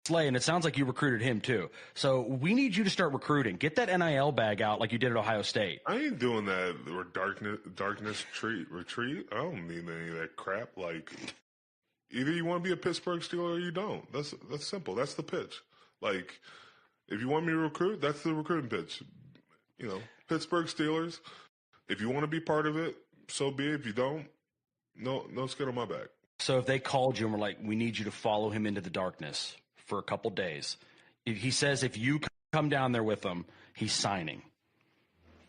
Slay, and it sounds like you recruited him too. So we need you to start recruiting. Get that NIL bag out like you did at Ohio State. I ain't doing that darkness retreat. I don't need any of that crap. Like, either you want to be a Pittsburgh Steeler or you don't. That's simple. That's the pitch. Like, if you want me to recruit, that's the recruiting pitch. You know, Pittsburgh Steelers. If you want to be part of it, so be it. If you don't, no skin on my back. So if they called you and were like, we need you to follow him into the darkness for a couple days. He says if you come down there with him, he's signing.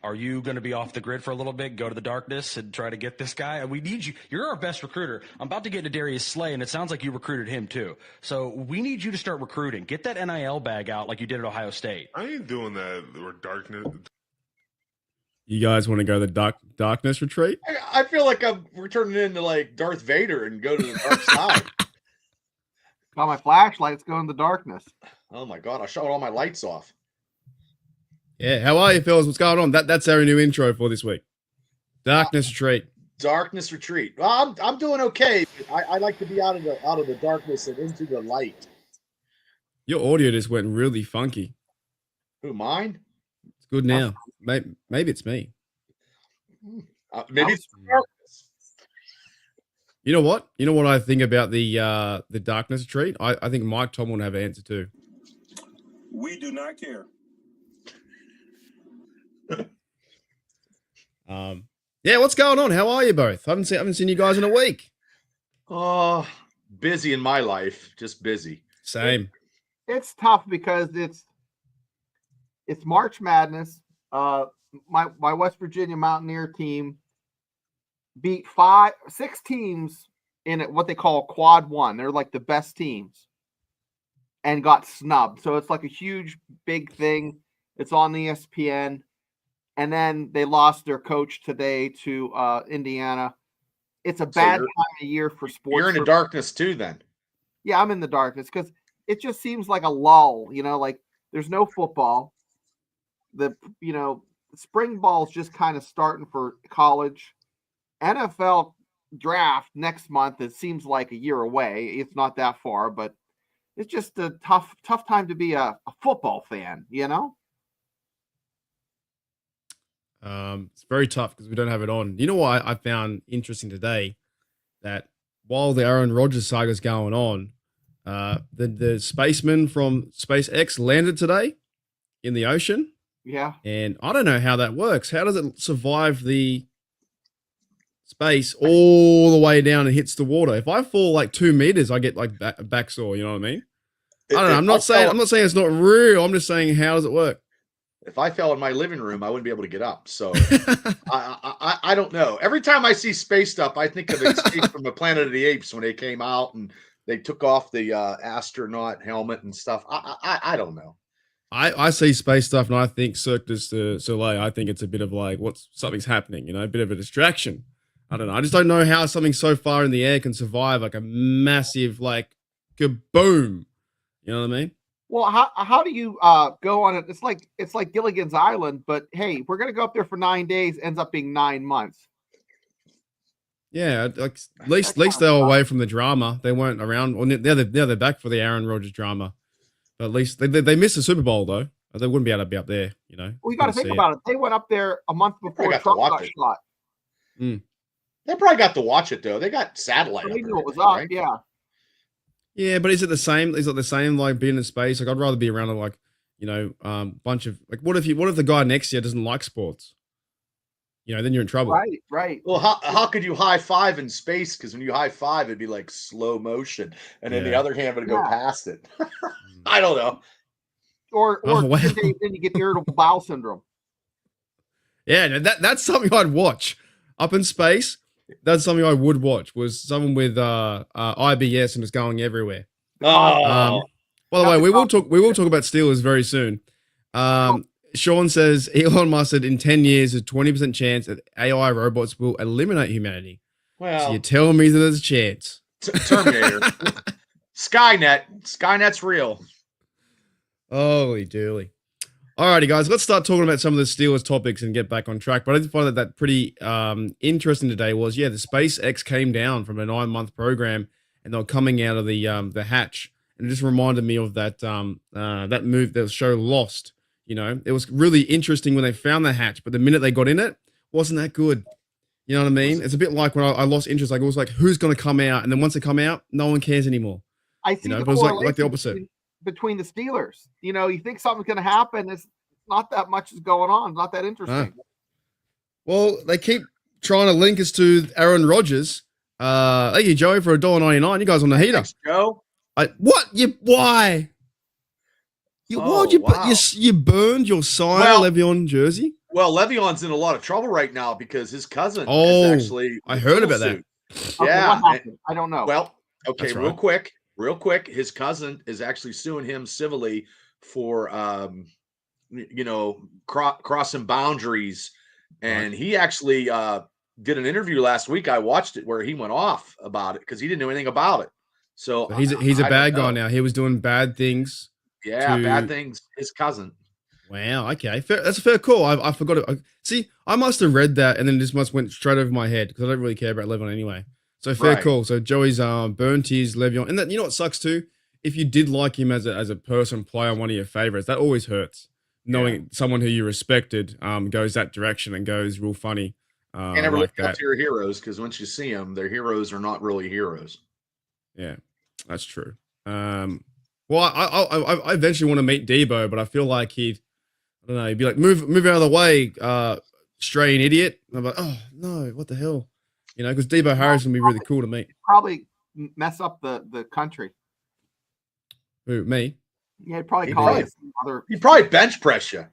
Are you going to be off the grid for a little bit, go to the darkness and try to get this guy? We need you. You're our best recruiter. I'm about to get into Darius Slay, and it sounds like you recruited him too. So we need you to start recruiting. Get that NIL bag out like you did at Ohio State. I ain't doing that darkness. You guys want to go to the darkness retreat? I feel like we're turning into like Darth Vader and go to the dark side. Got my flashlight. Let's go in the darkness. Oh my God! I shut all my lights off. Yeah, how are you, fellas? What's going on? That's our new intro for this week. Darkness retreat. Darkness retreat. Well, I'm doing okay. I like to be out of the darkness and into the light. Your audio just went really funky. Who, mine? It's good now. Maybe it's me. Maybe it's darkness. You know what? You know what I think about the darkness retreat? I think Mike Tomlin will have an answer too. We do not care. Yeah, what's going on? How are you both? Haven't seen you guys in a week. Oh, busy in my life. Just busy. Same. It's tough because it's March Madness. My West Virginia Mountaineer team beat 6 teams in what they call quad one. They're like the best teams, and got snubbed. So it's like a huge, big thing. It's on ESPN. And then they lost their coach today to Indiana. It's a bad time of year for sports. You're in the darkness too, then. Yeah, I'm in the darkness because it just seems like a lull. Like there's no football. Spring ball's just kind of starting for college. NFL draft next month. It seems like a year away. It's not that far, but it's just a tough time to be a football fan. It's very tough because we don't have it on. You know what I found interesting today? That while the Aaron Rodgers saga is going on, the spaceman from SpaceX landed today in the ocean. Yeah. And I don't know how that works. How does it survive the space all the way down and hits the water? If I fall like 2 meters, I get like back sore. You know what I mean? I don't know. I'm not saying it's not real. I'm just saying, how does it work? If I fell in my living room, I wouldn't be able to get up. So I don't know. Every time I see space stuff, I think of Escape from the Planet of the Apes when they came out and they took off the astronaut helmet and stuff. I don't know. I see space stuff and I think Cirque du Soleil. I think it's a bit of like something's happening, a bit of a distraction. I don't know. I just don't know how something so far in the air can survive like a massive like kaboom. You know what I mean? Well, how do you go on it? It's like Gilligan's Island, but hey, we're gonna go up there for 9 days. Ends up being 9 months. Yeah, like at least they were away from the drama. They weren't around. Well, now they're back for the Aaron Rodgers drama. But at least they missed the Super Bowl though. They wouldn't be able to be up there. Well, you got to think about it. They went up there a month before Trump got shot. Mm. They probably got to watch it though. They got satellite. They knew it was up. Right? Yeah. Yeah, but is it the same? Is it the same like being in space? Like I'd rather be around like, bunch of like what if the guy next to you doesn't like sports? Then you're in trouble. Right. Well, how could you high five in space? Because when you high five, it'd be like slow motion, and then the other hand would go past it. I don't know. Or 10 days then you get irritable bowel syndrome. Yeah, that's something I'd watch up in space. That's something I would watch. Was someone with IBS and it's going everywhere. Oh. By the way, we will talk about Steelers very soon. Sean says Elon Musk said in 10 years, there's a 20% chance that AI robots will eliminate humanity. Well, so you're telling me that there's a chance. Terminator. Skynet's real. Holy dooly. Alrighty, guys, let's start talking about some of the Steelers topics and get back on track. But I did find that pretty interesting today was, the SpaceX came down from a 9-month program and they were coming out of the hatch And it just reminded me of that that move, that show Lost. You know, it was really interesting when they found the hatch, but the minute they got in it, wasn't that good. You know what I mean? It's a bit like when I lost interest. Like it was like, who's going to come out? And then once they come out, no one cares anymore. I see You know, the but it was like the correlation opposite. between the Steelers. You know, you think something's going to happen. It's not that much is going on. Not that interesting. Well, they keep trying to link us to Aaron Rodgers. Thank you, Joey, for $1.99. You guys on the heater. Thanks, Joe. What? Why? Why'd you put you burned your signed Le'Veon jersey? Well, Le'Veon's in a lot of trouble right now because his cousin Oh, is actually I heard about that. Okay, Yeah. what happened? I don't know. Well, okay, That's real right. quick. His cousin is actually suing him civilly for, crossing boundaries. And he actually did an interview last week. I watched it where he went off about it because he didn't know anything about it. So He's a I bad don't guy know. now. He was doing bad things. Yeah, bad things. His cousin. Wow. Okay. That's a fair call. I forgot it. See, I must have read that and then this must went straight over my head because I don't really care about Le'Veon anyway. So fair Right. call. So Joey's burnt his Le'Veon, and that, you know what sucks too? If you did like him as a person, player, one of your favorites, that always hurts. Knowing someone who you respected goes that direction and goes real funny. And never like look up that. to your heroes because once you see them, their heroes are not really heroes. Yeah, that's true. Well, I eventually want to meet Debo, but I feel like I don't know, he'd be like, move out of the way, straying idiot. And I'm like, oh no, what the hell? You know, because Debo Harris would be really cool to meet. Probably mess up the country. Who, me? Yeah, he'd probably He'd call probably- you some other. He'd probably bench press you.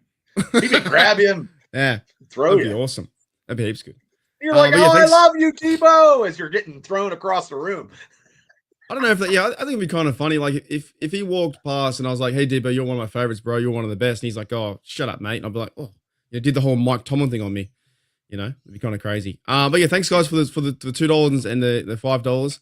He could grab him, Yeah, throw that'd be you. awesome. That'd be heaps good. You're like, but yeah, oh, thanks. I love you, Debo, as you're getting thrown across the room. I don't know if that. Yeah, I think it'd be kind of funny. Like if he walked past and I was like, "Hey, Debo, you're one of my favorites, bro. You're one of the best," and he's like, "Oh, shut up, mate," and I'd be like, "Oh, you did the whole Mike Tomlin thing on me." You know, it'd be kind of crazy. But yeah, thanks guys for the $2 and the $5.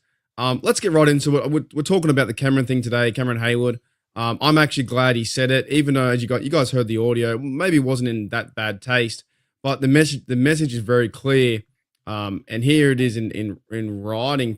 Let's get right into it. We're talking about the Cameron thing today, Cameron Heyward. I'm actually glad he said it, even though as you guys heard the audio, maybe it wasn't in that bad taste, but the message is very clear. And here it is in writing.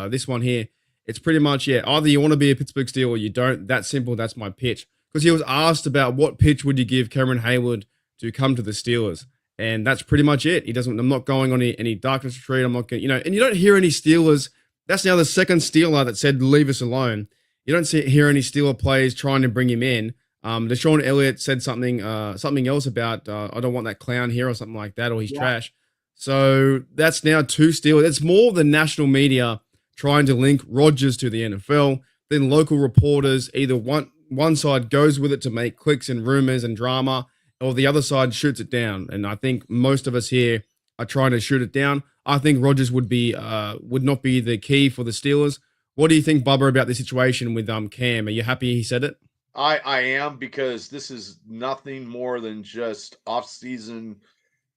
This one here, it's pretty much either you want to be a Pittsburgh Steeler or you don't. That's simple. That's my pitch. Because he was asked about what pitch would you give Cameron Heyward to come to the Steelers. And that's pretty much it. I'm not going on any darkness retreat. I'm not going, and you don't hear any Steelers. That's now the second Steeler that said, leave us alone. You don't hear any Steeler players trying to bring him in. Deshaun Elliott said something else about, I don't want that clown here or something like that, or he's trash. So that's now two Steelers. It's more the national media trying to link Rodgers to the NFL. Then local reporters, either one side goes with it to make clicks and rumors and drama, or the other side shoots it down. And I think most of us here are trying to shoot it down. I think Rodgers would not be the key for the Steelers. What do you think, Bubba, about the situation with Cam? Are you happy he said it? I am, because this is nothing more than just off-season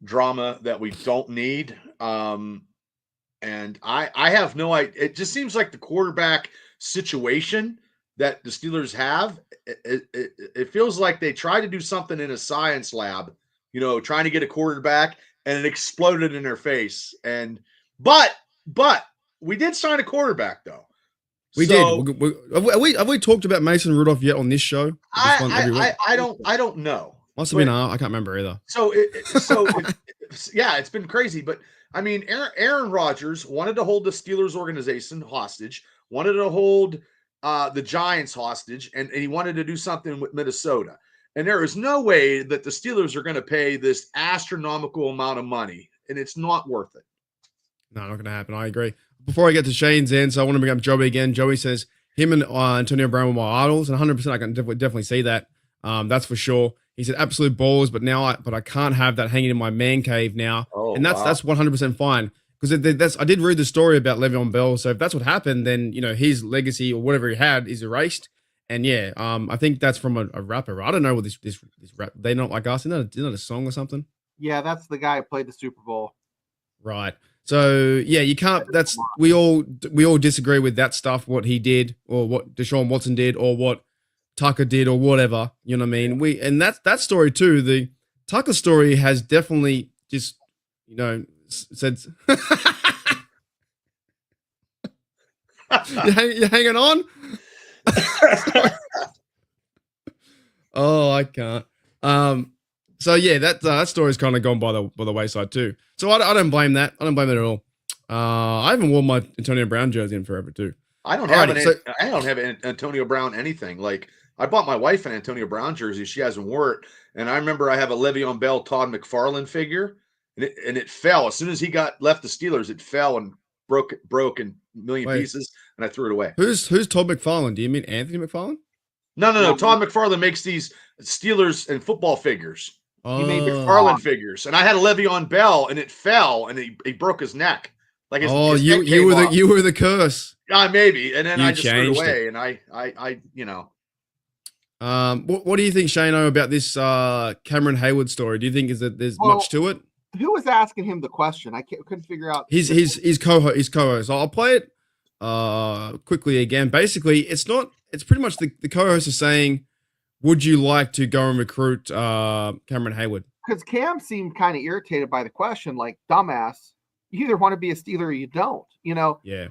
drama that we don't need. And I have no idea. It just seems like the quarterback situation that the Steelers have, it feels like they tried to do something in a science lab, trying to get a quarterback, and it exploded in their face. But we did sign a quarterback though. We did. Have we talked about Mason Rudolph yet on this show? I don't know. Must have been. I can't remember either. It's been crazy. But I mean, Aaron Rodgers wanted to hold the Steelers organization hostage, wanted to hold the Giants hostage, and he wanted to do something with Minnesota. And there is no way that the Steelers are going to pay this astronomical amount of money, and it's not worth it. No, not going to happen. I agree. Before I get to Shane's end, so I want to bring up Joey again. Joey says him and Antonio Brown were my idols, and 100% I can definitely see that. That's for sure. He said absolute balls, but I can't have that hanging in my man cave now, and that's 100% fine, because I did read the story about Le'Veon Bell. So if that's what happened, then his legacy or whatever he had is erased. And I think that's from a rapper. I don't know what this rap. They not like us. Isn't that a song or something? Yeah, that's the guy who played the Super Bowl. Right. So you can't. We all disagree with that stuff. What he did, or what Deshaun Watson did, or what Tucker did, or whatever. You know what I mean? And that story too. The Tucker story has definitely just said. You hanging on? Oh, I can't. So yeah, that story's kind of gone by the wayside too. So I don't blame that. I don't blame it at all. I haven't worn my Antonio Brown jersey in forever too. I don't have an Antonio Brown anything. Like I bought my wife an Antonio Brown jersey. She hasn't worn it, and I remember I have a Le'Veon Bell, Todd McFarlane figure, and it fell as soon as he left the Steelers. It fell and broke in a million pieces, and I threw it away. Who's Todd McFarlane? Do you mean Anthony McFarlane? No. Todd McFarlane makes these Steelers and football figures. He made McFarlane figures, and I had a Le'Veon Bell, and it fell, and he broke his neck. Like his you were the curse. Maybe, and then I just threw it away, and I What do you think, Shano, about this Cameron Heyward story? Do you think there's much to it? Who was asking him the question? I couldn't figure out. His co-host. I'll play it quickly again. Basically, it's pretty much the co-host is saying, would you like to go and recruit Cameron Heyward? Because Cam seemed kind of irritated by the question, like, dumbass, you either want to be a Steeler or you don't. Yeah.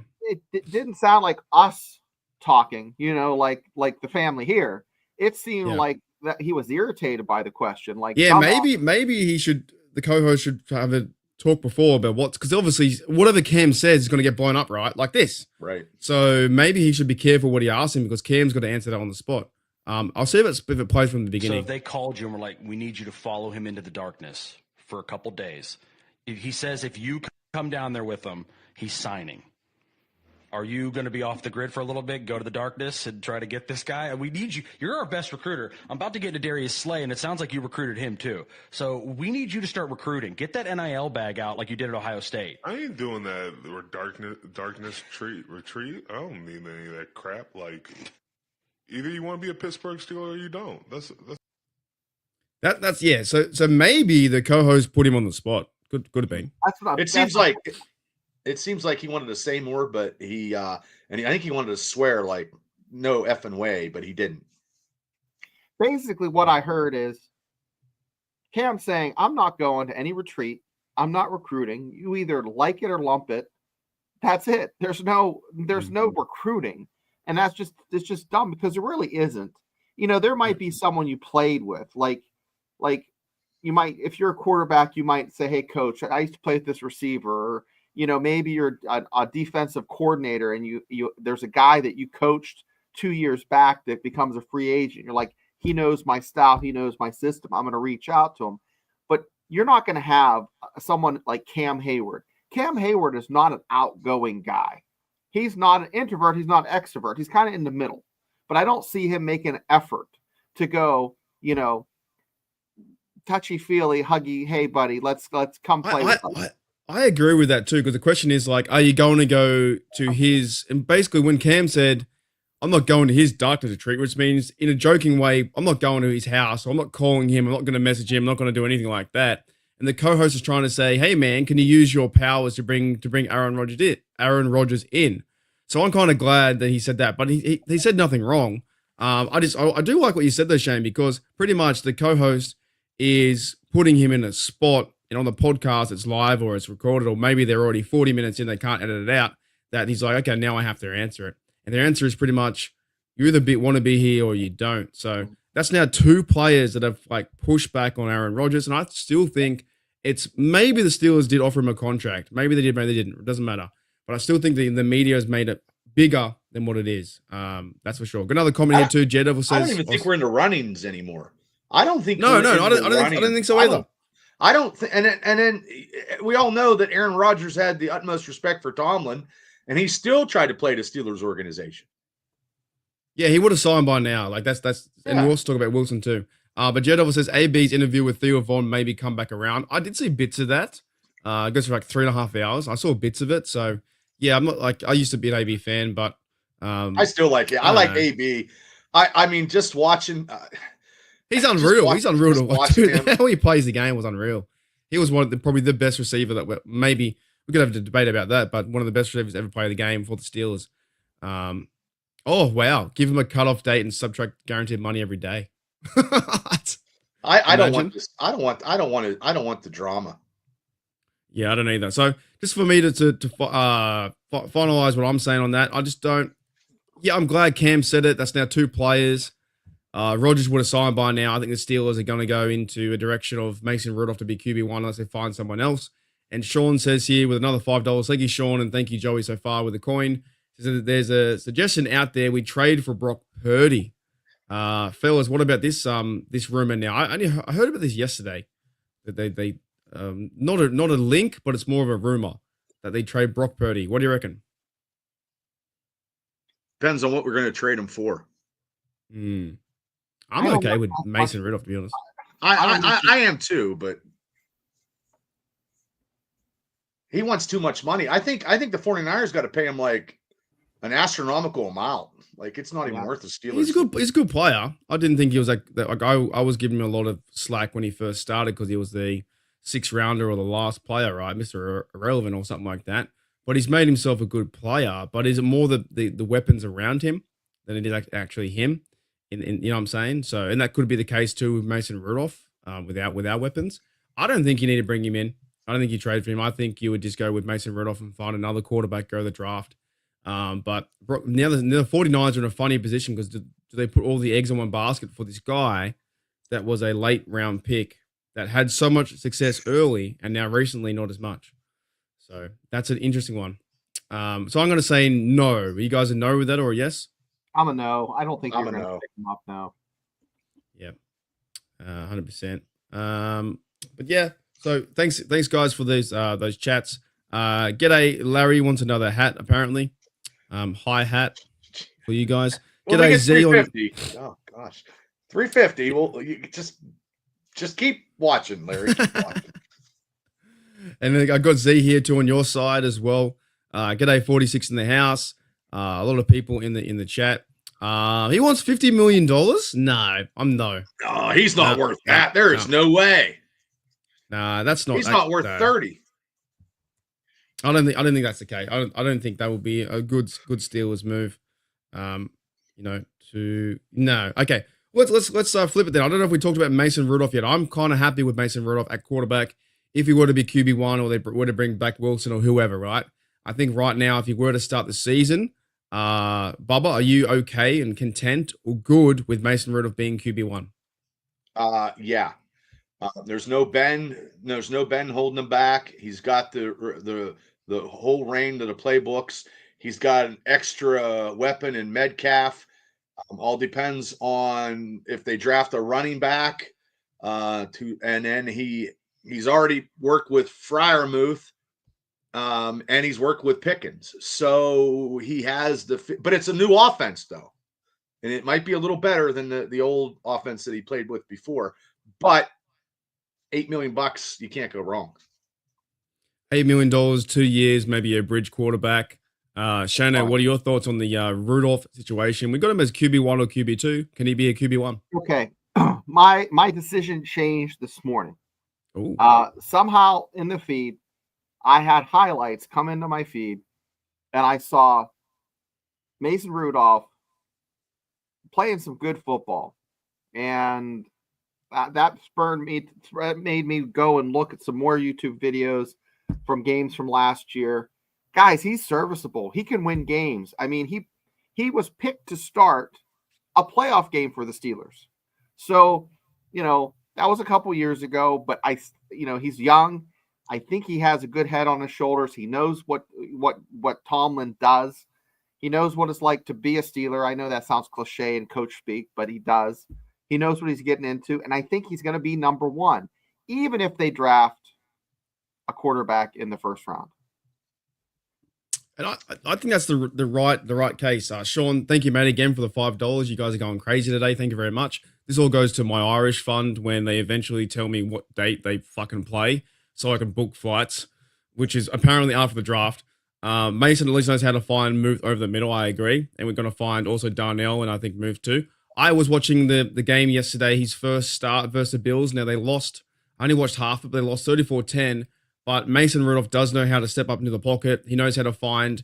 It didn't sound like us talking, like the family here. It seemed like that he was irritated by the question. Like, yeah, maybe the co-host should have a talk before about because obviously whatever Cam says is going to get blown up, right? Like this. Right. So maybe he should be careful what he asks him because Cam's got to answer that on the spot. I'll see if it plays from the beginning. So if they called you and were like, we need you to follow him into the darkness for a couple days. He says if you come down there with him, he's signing. Are you going to be off the grid for a little bit, go to the darkness and try to get this guy? We need you. You're our best recruiter. I'm about to get into Darius Slay, and it sounds like you recruited him too. So we need you to start recruiting. Get that NIL bag out like you did at Ohio State. I ain't doing that darkness retreat. I don't need any of that crap. Like, either you want to be a Pittsburgh Steeler or you don't. That's yeah. So maybe the co-host put him on the spot. Could have been. It seems like he wanted to say more, but I think he wanted to swear like no effing way, but he didn't. Basically, what I heard is Cam saying, "I'm not going to any retreat. I'm not recruiting. You either like it or lump it. That's it. There's no recruiting." And it's just dumb because there really isn't. There might be someone you played with, like you might, if you're a quarterback, you might say, "Hey, coach, I used to play with this receiver," or maybe you're a defensive coordinator and you there's a guy that you coached 2 years back that becomes a free agent. You're like, he knows my style, he knows my system. I'm going to reach out to him. But you're not going to have someone like Cam Heyward. Cam Heyward is not an outgoing guy. He's not an introvert. He's not an extrovert. He's kind of in the middle. But I don't see him making an effort to go, touchy-feely, huggy, hey, buddy, let's come play with us. I agree with that too, because the question is like, are you going to go to his? And basically, when Cam said, "I'm not going to his darkness retreat," which means in a joking way, I'm not going to his house. I'm not calling him. I'm not going to message him. I'm not going to do anything like that. And the co-host is trying to say, "Hey, man, can you use your powers to bring Aaron Rodgers in?" So I'm kind of glad that he said that, but he said nothing wrong. I do like what you said though, Shane, because pretty much the co-host is putting him in a spot. And on the podcast, it's live or it's recorded, or maybe they're already 40 minutes in, they can't edit it out, that he's like, okay, now I have to answer it. And their answer is pretty much, you either want to be here or you don't. So that's now 2 players that have like pushed back on Aaron Rodgers. And I still think it's maybe the Steelers did offer him a contract. Maybe they did, maybe they didn't. It doesn't matter. But I still think the media has made it bigger than what it is. That's for sure. Got another comment here too. Jed says, I don't even think we're into runnings anymore. I don't think. No, I don't think so either. I don't think, and then we all know that Aaron Rodgers had the utmost respect for Tomlin, and he still tried to play the Steelers organization. Yeah, he would have signed by now. Like that's, and we'll also talk about Wilson too. But Jed says AB's interview with Theo Vaughn maybe come back around. I did see bits of that. It goes for like 3.5 hours. I saw bits of it. So yeah, I'm not like, I used to be an AB fan, but I still like it. I like AB. I mean, just watching. He's unreal. He's unreal to watch. Dude, how he plays the game was unreal. He was probably the best receiver that maybe we could have a debate about that, but one of the best receivers to ever play the game for the Steelers. Oh wow! Give him a cutoff date and subtract guaranteed money every day. I don't want this. I don't want the drama. Yeah, I don't either. So just for me to finalize what I'm saying on that, I just don't. Yeah, I'm glad Cam said it. That's now 2 players. Rodgers would have signed by now. I think the Steelers are going to go into a direction of Mason Rudolph to be QB1 unless they find someone else. And Sean says here with another $5. Thank you, Sean, and thank you, Joey, so far with the coin. Says that there's a suggestion out there we trade for Brock Purdy. Fellas, what about this this rumor now? I heard about this yesterday. That they not a link, but it's more of a rumor that they trade Brock Purdy. What do you reckon? Depends on what we're going to trade him for. I'm okay with Mason Rudolph, to be honest. I am too, but he wants too much money. I think the 49ers got to pay him like an astronomical amount. Like it's not even worth the Steelers. He's a good player. I didn't think he was like I was giving him a lot of slack when he first started because he was the 6th rounder or the last player, right? Mr. Irrelevant or something like that. But he's made himself a good player. But is it more the weapons around him than it is actually him? In you know what I'm saying? So, and that could be the case too with Mason Rudolph without weapons. I don't think you need to bring him in. I don't think you trade for him. I think you would just go with Mason Rudolph and find another quarterback, go to the draft. But now the 49ers are in a funny position because do they put all the eggs in one basket for this guy that was a late round pick that had so much success early and now recently not as much? So that's an interesting one. So I'm going to say no. Are you guys a no with that or a yes? I'm a no. I don't think I'm you're a going to no. pick him up now. Yeah, 100%. But yeah, so thanks guys for those chats. G'day, Larry wants another hat apparently. High hat for you guys. Well, G'day, Z. Oh gosh, 350. Well, you just keep watching, Larry. Keep watching. And then I got Z here too on your side as well. G'day, 46 in the house. A lot of people in the chat. He wants $50 million. No, I'm no. Oh, he's not worth that. There is no way. Nah, that's not. He's not worth 30. I don't think that's the case. I don't think that would be a good Steelers move. Okay. Let's flip it then. I don't know if we talked about Mason Rudolph yet. I'm kind of happy with Mason Rudolph at quarterback. If he were to be QB1 or they were to bring back Wilson or whoever, right? I think right now, if he were to start the season, Bubba, are you okay and content or good with Mason Rudolph being QB1? Yeah. There's no Ben holding him back. He's got the whole reign of the playbooks. He's got an extra weapon in Metcalf. All depends on if they draft a running back. And then he's already worked with Freiermuth, and he's worked with Pickens. So he has but it's a new offense though, and it might be a little better than the old offense that he played with before. But $8 million, you can't go wrong. $8 million, 2 years, maybe a bridge quarterback. Shana, what are your thoughts on the Rudolph situation? We got him as QB1 or QB2. Can he be a QB1? Okay. My decision changed this morning. Ooh. Somehow in the feed, I had highlights come into my feed, and I saw Mason Rudolph playing some good football. And that made me go and look at some more YouTube videos from games from last year. Guys, he's serviceable. He can win games. I mean, he was picked to start a playoff game for the Steelers. So, that was a couple years ago, but he's young. I think he has a good head on his shoulders. He knows what Tomlin does. He knows what it's like to be a Steeler. I know that sounds cliche and coach speak, but he does. He knows what he's getting into, and I think he's going to be number one, even if they draft a quarterback in the first round. And I think that's the right case. Sean, thank you, mate, again for the $5. You guys are going crazy today. Thank you very much. This all goes to my Irish fund when they eventually tell me what date they fucking play so I can book flights, which is apparently after the draft. Mason at least knows how to find move over the middle. I agree. And we're going to find also Darnell and I think move too. I was watching the game yesterday, his first start versus the Bills. Now they lost. I only watched half of it. They lost 34-10. But Mason Rudolph does know how to step up into the pocket. He knows how to find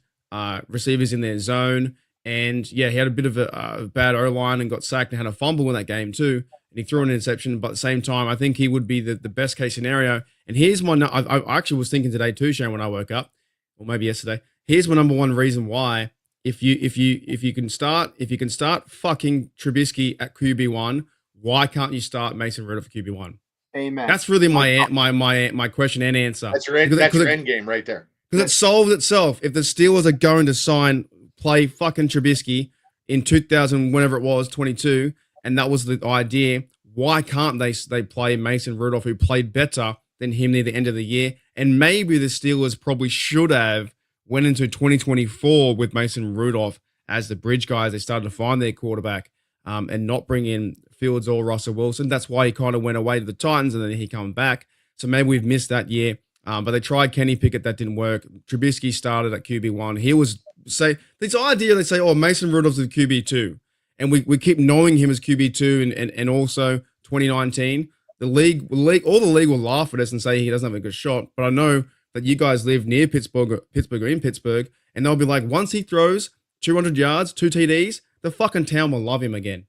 receivers in their zone. And, yeah, he had a bit of a bad O-line and got sacked and had a fumble in that game too. And he threw an interception. But at the same time, I think he would be the best case scenario. And here's my – I actually was thinking today too, Shane, when I woke up, or maybe yesterday. Here's my number one reason why if you can start fucking Trubisky at QB1, why can't you start Mason Rudolph at QB1? Amen. That's really my question and answer. That's your end game right there. Because it solves itself. If the Steelers are going to play fucking Trubisky in 2000, whenever it was, 22, and that was the idea, why can't they play Mason Rudolph, who played better than him near the end of the year? And maybe the Steelers probably should have went into 2024 with Mason Rudolph as the bridge guy as they started to find their quarterback, and not bring in Fields or Russell Wilson. That's why he kind of went away to the Titans and then he come back. So maybe we've missed that year. But they tried Kenny Pickett, that didn't work. Trubisky started at QB1. He was this idea, they say, oh, Mason Rudolph's the QB2. And we keep knowing him as QB2 and also 2019. All the league will laugh at us and say he doesn't have a good shot. But I know that you guys live near Pittsburgh or in Pittsburgh, and they'll be like, once he throws 200 yards, 2 TDs, the fucking town will love him again.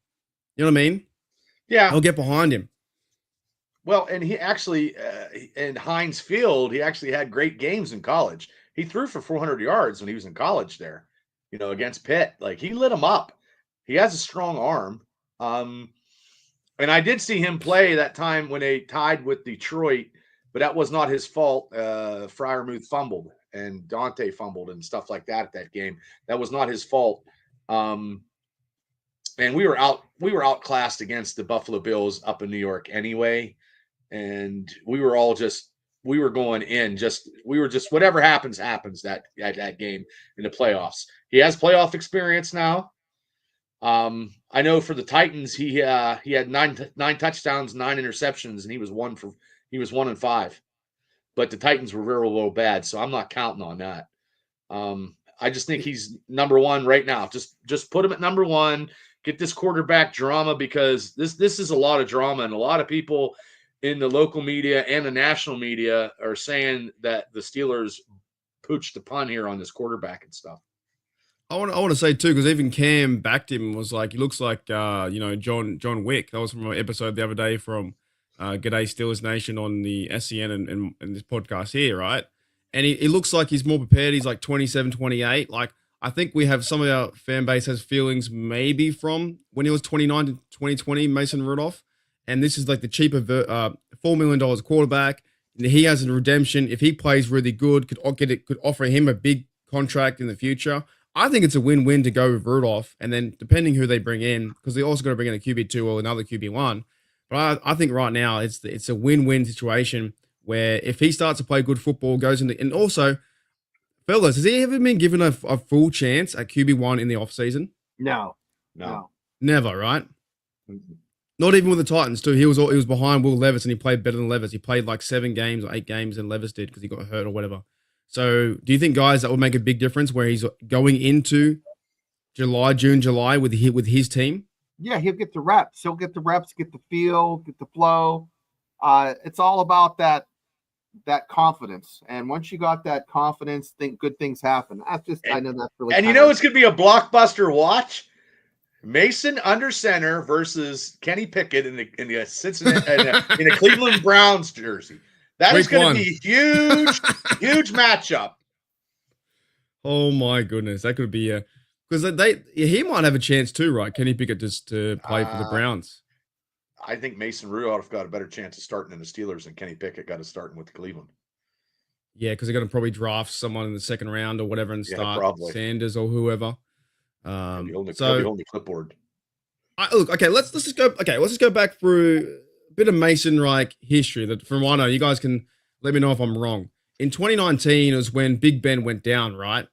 You know what I mean? Yeah. They'll get behind him. Well, and he actually, in Heinz Field, he actually had great games in college. He threw for 400 yards when he was in college there, against Pitt. Like, he lit him up. He has a strong arm. And I did see him play that time when they tied with Detroit, but that was not his fault. Freiermuth fumbled and Dante fumbled and stuff like that at that game. That was not his fault. And we were outclassed against the Buffalo Bills up in New York anyway. And we were going in, whatever happens that game in the playoffs. He has playoff experience now. I know for the Titans, he had nine touchdowns, 9 interceptions, and he was 1-5. But the Titans were very low bad, so I'm not counting on that. I just think he's number one right now. Just put him at number one. Get this quarterback drama, because this is a lot of drama, and a lot of people in the local media and the national media are saying that the Steelers pooched the pun here on this quarterback and stuff. I want to say too, because even Cam backed him and was like, he looks like John Wick. That was from an episode the other day from G'day Steelers Nation on the SCN and this podcast here, right? And he looks like he's more prepared. He's like 27, 28. Like, I think we have some of our fan base has feelings maybe from when he was 29 to 2020, Mason Rudolph. And this is like the cheaper $4 million quarterback. And he has a redemption. If he plays really good, could offer him a big contract in the future. I think it's a win-win to go with Rudolph, and then depending who they bring in, because they're also going to bring in a QB2 or another QB1. But I think right now it's a win-win situation where if he starts to play good football, goes into, and also, fellas, has he ever been given a full chance at QB1 in the offseason? No. Never, right? Mm-hmm. Not even with the Titans too. He was behind Will Levis, and he played better than Levis. He played like 7 games or 8 games than Levis did because he got hurt or whatever. So do you think, guys, that would make a big difference where he's going into June, July with his team? Yeah, he'll get the reps. He'll get the reps, get the feel, get the flow. It's all about that confidence. And once you got that confidence, think good things happen. I know that's really. And it's going to be a blockbuster watch. Mason under center versus Kenny Pickett in the Cincinnati in a Cleveland Browns jersey. That is going to be huge, huge matchup. Oh my goodness, that could be because he might have a chance too, right? Kenny Pickett just to play for the Browns. I think Mason Rudolph got a better chance of starting in the Steelers than Kenny Pickett got a starting with Cleveland. Yeah, because they're going to probably draft someone in the second round or whatever and start probably Sanders or whoever. He'll be holding the clipboard. Let's just go back through a bit of Mason history. That from what I know, you guys can let me know if I'm wrong. In 2019 was when Big Ben went down, right?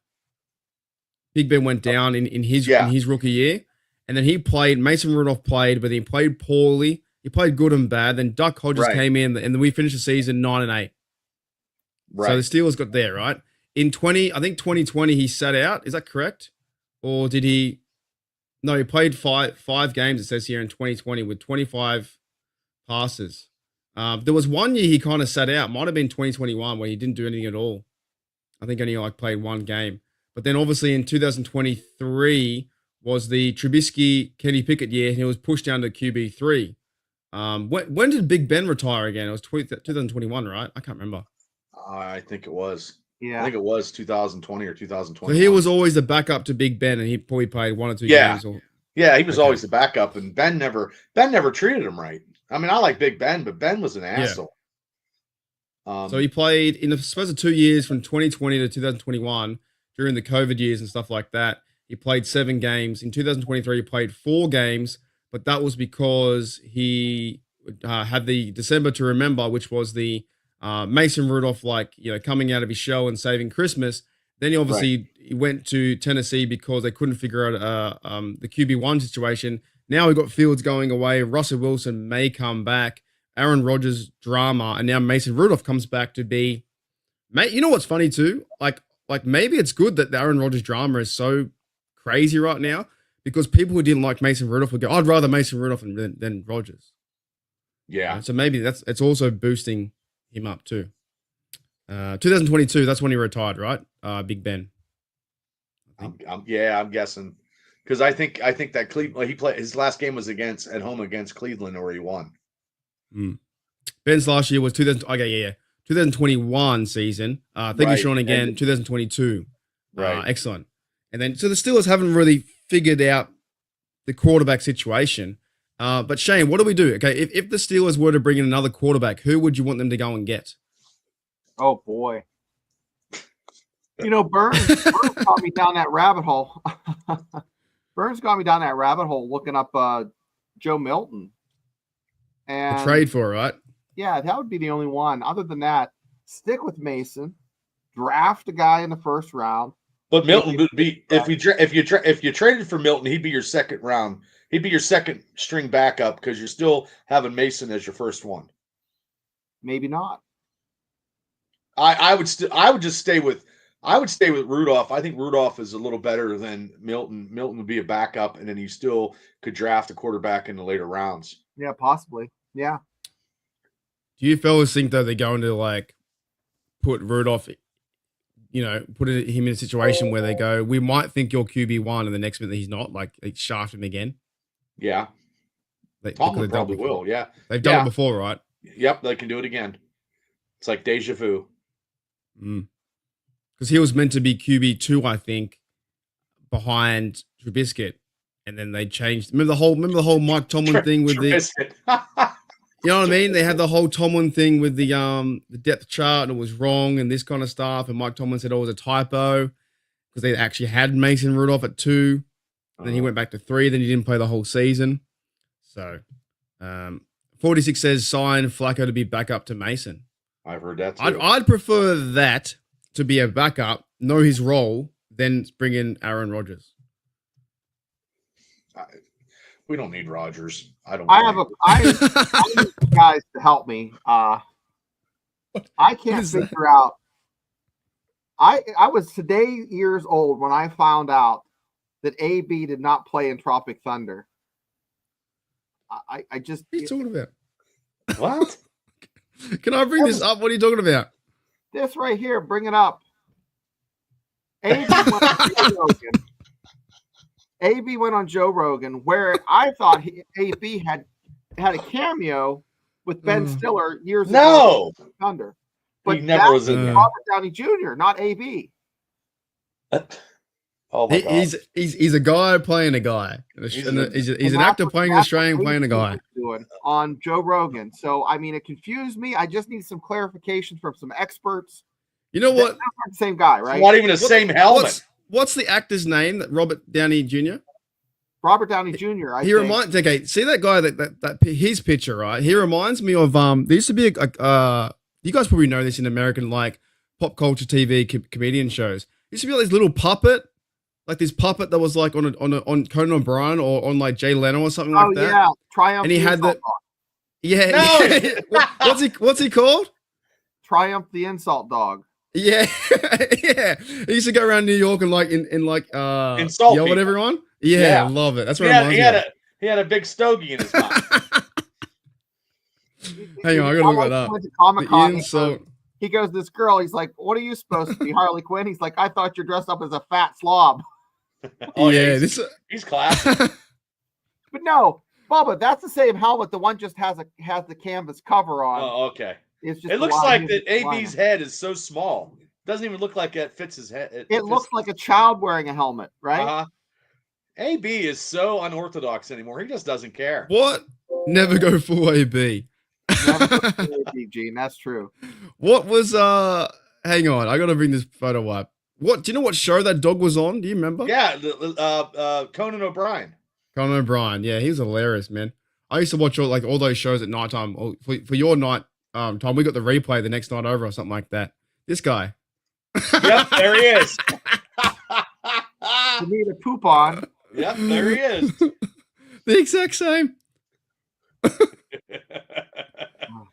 Big Ben went down in his rookie year, and then Mason Rudolph played, but he played poorly. He played good and bad. Then Duck Hodges came in, and then we finished the season 9-8. Right. So the Steelers got there, right? In 2020 he sat out. Is that correct? Or did he? No, he played five games, it says here, in 2020 with 25 passes. There was one year he kind of sat out. Might have been 2021 where he didn't do anything at all. I think only played 1 game. But then obviously in 2023 was the Trubisky Kenny Pickett year, and he was pushed down to QB3. When did Big Ben retire again? It was 2021, right? I can't remember. I think it was. Yeah. I think it was 2020 or So 2021. he was always the backup to Big Ben, and he probably played 1 or 2 Yeah. games. Or Yeah, he was Okay. always the backup, and Ben never treated him right. I mean, I like Big Ben, but Ben was an asshole. So he played in the space of 2 years from 2020 to 2021 during the COVID years and stuff like that. He played 7 games. In 2023, he played 4 games, but that was because he had the December to Remember, which was the Mason Rudolph, coming out of his shell and saving Christmas. Then he went to Tennessee because they couldn't figure out the QB1 situation. Now we've got Fields going away. Russell Wilson may come back. Aaron Rodgers drama, and now Mason Rudolph comes back to be. Mate, you know what's funny too? Like maybe it's good that the Aaron Rodgers drama is so crazy right now because people who didn't like Mason Rudolph would go, "I'd rather Mason Rudolph than Rodgers." Yeah. So maybe it's also boosting him up too. 2022, that's when he retired, right? Big Ben. I'm guessing because I think that Cleveland. He played his last game was at home against Cleveland, where he won. Ben's last year was 2021 season. Thank you, Sean, again. 2022. Right. Excellent. And then, so the Steelers haven't really figured out the quarterback situation. But Shane, what do we do? Okay, if the Steelers were to bring in another quarterback, who would you want them to go and get? Oh boy. Burns got me down that rabbit hole. Burns got me down that rabbit hole looking up Joe Milton. And A trade for, right? Yeah, that would be the only one. Other than that, stick with Mason, draft a guy in the first round. But Milton would be if you traded for Milton, he'd be your second round. He'd be your second string backup because you're still having Mason as your first one. Maybe not. I would just stay with Rudolph. I think Rudolph is a little better than Milton. Milton would be a backup, and then you still could draft a quarterback in the later rounds. Yeah, possibly. Yeah. Do you fellas think that they're going to put Rudolph, put him in a situation where they go, we might think you're QB1, and the next minute he's not, they shaft him again? Yeah. Tomlin probably will. Yeah. They've done it before, right? Yep, they can do it again. It's like deja vu. Because he was meant to be QB2, I think, behind Trubisky, and then they changed. Remember the whole Mike Tomlin thing with Trubisky. You know what I mean? They had the whole Tomlin thing with the depth chart, and it was wrong and this kind of stuff. And Mike Tomlin said it was a typo because they actually had Mason Rudolph at 2. Then he went back to 3. Then he didn't play the whole season. So, 46 says sign Flacco to be back up to Mason. I've heard that too. I'd prefer that to be a backup, know his role, than bring in Aaron Rodgers. We don't need Rodgers. I need guys to help me. I can't figure out. I was today years old when I found out that AB did not play in Tropic Thunder. I just. What are you talking about? What? Can I bring this up? What are you talking about? This right here, bring it up. AB went on Joe Rogan, where I thought AB had a cameo with Ben Stiller years ago. No, Thunder, but he never was in Robert Downey Jr., not AB. Oh my God. He's a guy playing a guy. He's an actor playing an Australian playing a guy. On Joe Rogan. So, I mean, it confused me. I just need some clarification from some experts. You know what? That's not the same guy, right? It's not even the same helmet. What's the actor's name? Robert Downey Jr.? Robert Downey Jr. Okay, see that guy that his picture, right? He reminds me of there used to be you guys probably know this in American pop culture TV comedian shows. There used to be this little puppet, this puppet that was on Conan O'Brien or on Jay Leno or something like that. Oh yeah, Triumph. And he had that. Yeah. No! What's he called? Triumph the Insult Dog. Yeah, yeah. He used to go around New York and insult yell at everyone. Yeah, I love it. That's what he had a big stogie in his mouth. Hang on, I gotta look that up. Went to Comic-Con, he goes, this girl, he's like, what are you supposed to be, Harley Quinn? He's like, I thought you're dressed up as a fat slob. He's classy. But no, Bubba, that's the same helmet. The one just has the canvas cover on. Oh, okay. It's just it looks like that AB's head is so small. Doesn't even look like it fits his head. It looks like a child wearing a helmet, right? Uh-huh. AB is so unorthodox anymore. He just doesn't care. What? Never go full AB. Gene, that's true. What was hang on, I gotta bring this photo up. What do you know what show that dog was on? Do you remember? Yeah, Conan O'Brien. Conan O'Brien. Yeah, he was hilarious, man. I used to watch all those shows at nighttime. For your night time, we got the replay the next night over or something like that. This guy. Yep, there he is. You need a poop on. Yep, there he is. The exact same.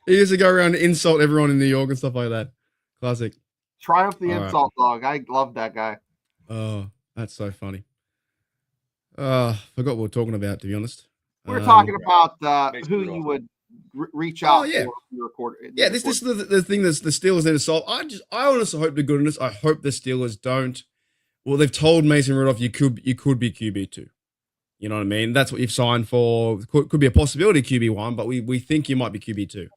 He used to go around and insult everyone in New York and stuff like that. Classic. Triumph the All right. insult dog. I love that guy. Oh, that's so funny. Forgot what we were talking about, to be honest. We're talking about Makes who me you rough. would reach out yeah. for your recorder. Yeah, this is the thing that the Steelers need to solve. I honestly hope to goodness, I hope the Steelers don't. Well, they've told Mason Rudolph you could be QB2. You know what I mean? That's what you've signed for. Could be a possibility QB1, but we think you might be QB2.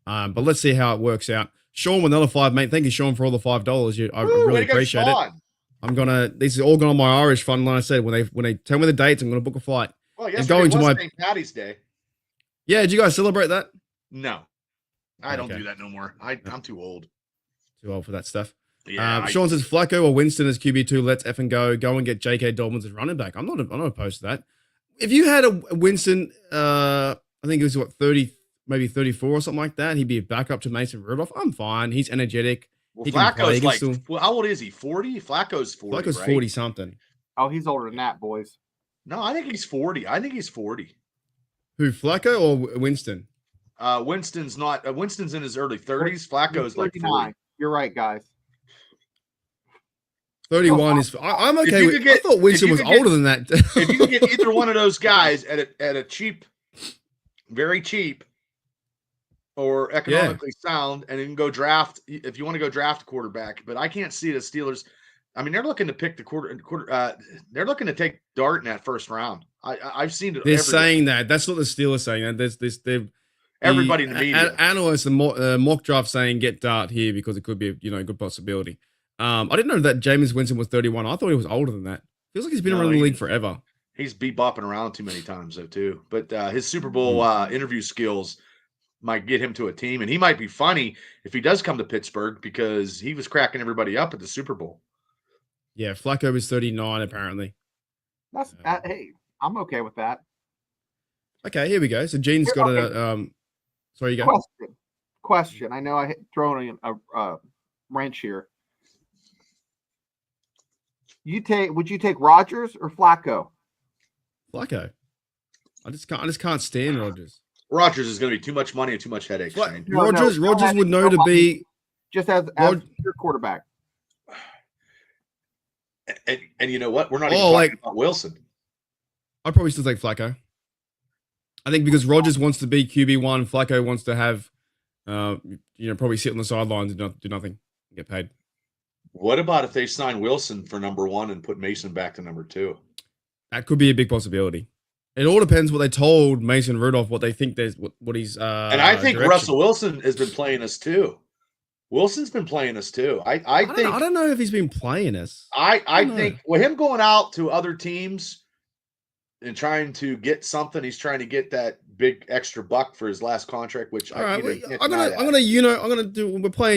But let's see how it works out. Sean with another $5, mate. Thank you, Sean, for all the $5. I really appreciate it. These are all gone on my Irish fund. Like I said, when they tell me the dates, I'm gonna book a flight. Well, yesterday going to was my- St. Patty's Day. Yeah, did you guys celebrate that? No, I don't Okay. do that no more. I'm too old. Too old for that stuff. Yeah, Sean says Flacco or Winston as QB2. Let's effing go. Go and get J.K. Dobbins as running back. I'm not opposed to that. If you had a Winston, I think it was 30, maybe 34 or something like that. He'd be a backup to Mason Rudolph. I'm fine. He's energetic. well, he can play. He Flacco's can like, well, how old is he? 40? Flacco's 40. Flacco's right? 40 something. Oh, he's older than that, boys. No, I think he's 40. I think he's 40. Who, Flacco or Winston? Winston's not. Winston's in his early 30s. Flacco's like 40. You're right, guys. 31 is. I'm okay you with. could get- I thought Winston if you was could get- older than that. If you can get either one of those guys at a cheap, very cheap, or economically sound, and then go draft. If you want to go draft a quarterback, but I can't see the Steelers. I mean, they're looking to pick the quarter. They're looking to take Dart in that first round. I've seen it. They're saying that. That's not the Steelers saying that. There's this. Everybody in the media. Analysts and mock draft saying get Dart here because it could be a good possibility. I didn't know that Jameis Winston was 31. I thought he was older than that. Feels like he's been around the league forever. He's bopping around too many times though too. But his Super Bowl interview skills might get him to a team, and he might be funny if he does come to Pittsburgh because he was cracking everybody up at the Super Bowl. Yeah, Flacco is 39 apparently. That's hey, I'm okay with that. Okay, here we go. So Gene's got a sorry, you go. Question. I know I thrown in a wrench here. Would you take Rodgers or Flacco? Flacco. I just can't stand Rodgers. Rodgers is going to be too much money and too much headache. Shane. Rodgers would know to be just as your quarterback. And you know what? We're not even talking about Wilson. I'd probably still take Flacco. I think because Rodgers wants to be QB1, Flacco wants to have, probably sit on the sidelines and do nothing, and get paid. What about if they sign Wilson for number 1 and put Mason back to number 2? That could be a big possibility. It all depends what they told Mason Rudolph, what they think there's what he's. And I think direction. Russell Wilson has been playing us too. Wilson's been playing us too. I don't know if he's been playing us. I think with him going out to other teams and trying to get something, he's trying to get that big extra buck for his last contract. Which all right, we're playing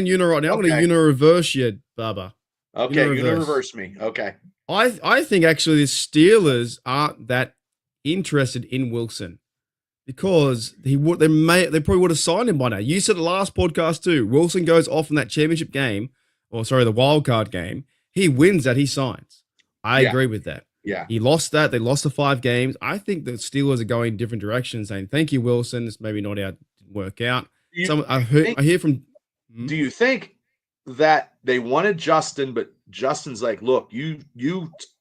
Uno right now. I'm Okay. gonna Uno reverse you, Baba. Okay, Uno you reverse. reverse me. Okay, I think actually the Steelers aren't that interested in Wilson because they probably would have signed him by now. You said the last podcast too. Wilson goes off in that championship game, the wild card game. He wins that, he signs. I agree with that. yeah. He lost that. They lost the 5 games. I think the Steelers are going different directions, saying thank you, Wilson. This maybe not out, didn't work out. I hear from. Do you think that they wanted Justin, but Justin's like, look, you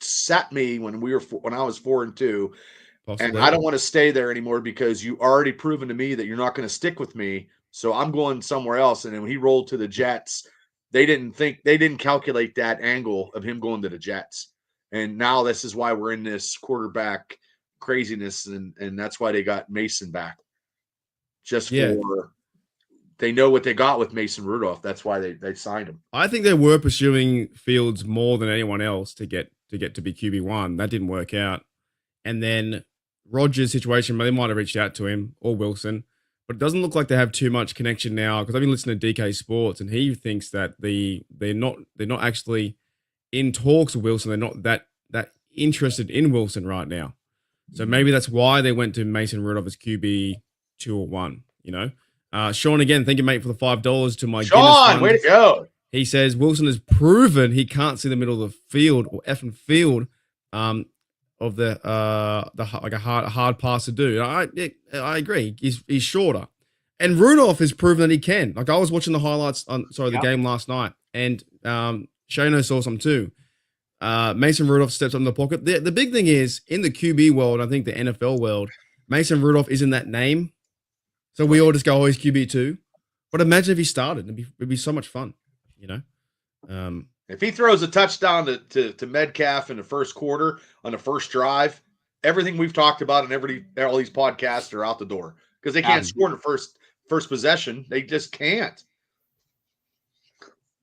sat me when I was 4-2, Possibly. and I don't want to stay there anymore because you already proven to me that you're not going to stick with me. So I'm going somewhere else. And then when he rolled to the Jets, they didn't calculate that angle of him going to the Jets. And now this is why we're in this quarterback craziness, and that's why they got Mason back. Just for they know what they got with Mason Rudolph. That's why they signed him. I think they were pursuing Fields more than anyone else to get to be QB1. That didn't work out. And then Rodgers' situation, they might have reached out to him or Wilson, but it doesn't look like they have too much connection now because I've been listening to DK Sports and he thinks that they're not actually in talks with Wilson. They're not that interested in Wilson right now. So maybe that's why they went to Mason Rudolph as QB 2 or 1, you know. Sean, again, thank you, mate, for the $5 to my Sean, way to go. He says Wilson has proven he can't see the middle of the field or effing field of the like a hard pass to do. I agree. He's shorter. And Rudolph has proven that he can. Like I was watching the highlights the game last night, and Shano saw some too. Mason Rudolph steps up in the pocket. The big thing is in the QB world, I think the NFL world, Mason Rudolph isn't that name. So we all just go, oh, he's QB2. But imagine if he started. It'd be so much fun, you know? If he throws a touchdown to Metcalf in the first quarter on the first drive, everything we've talked about and all these podcasts are out the door because they can't score in the first possession. They just can't.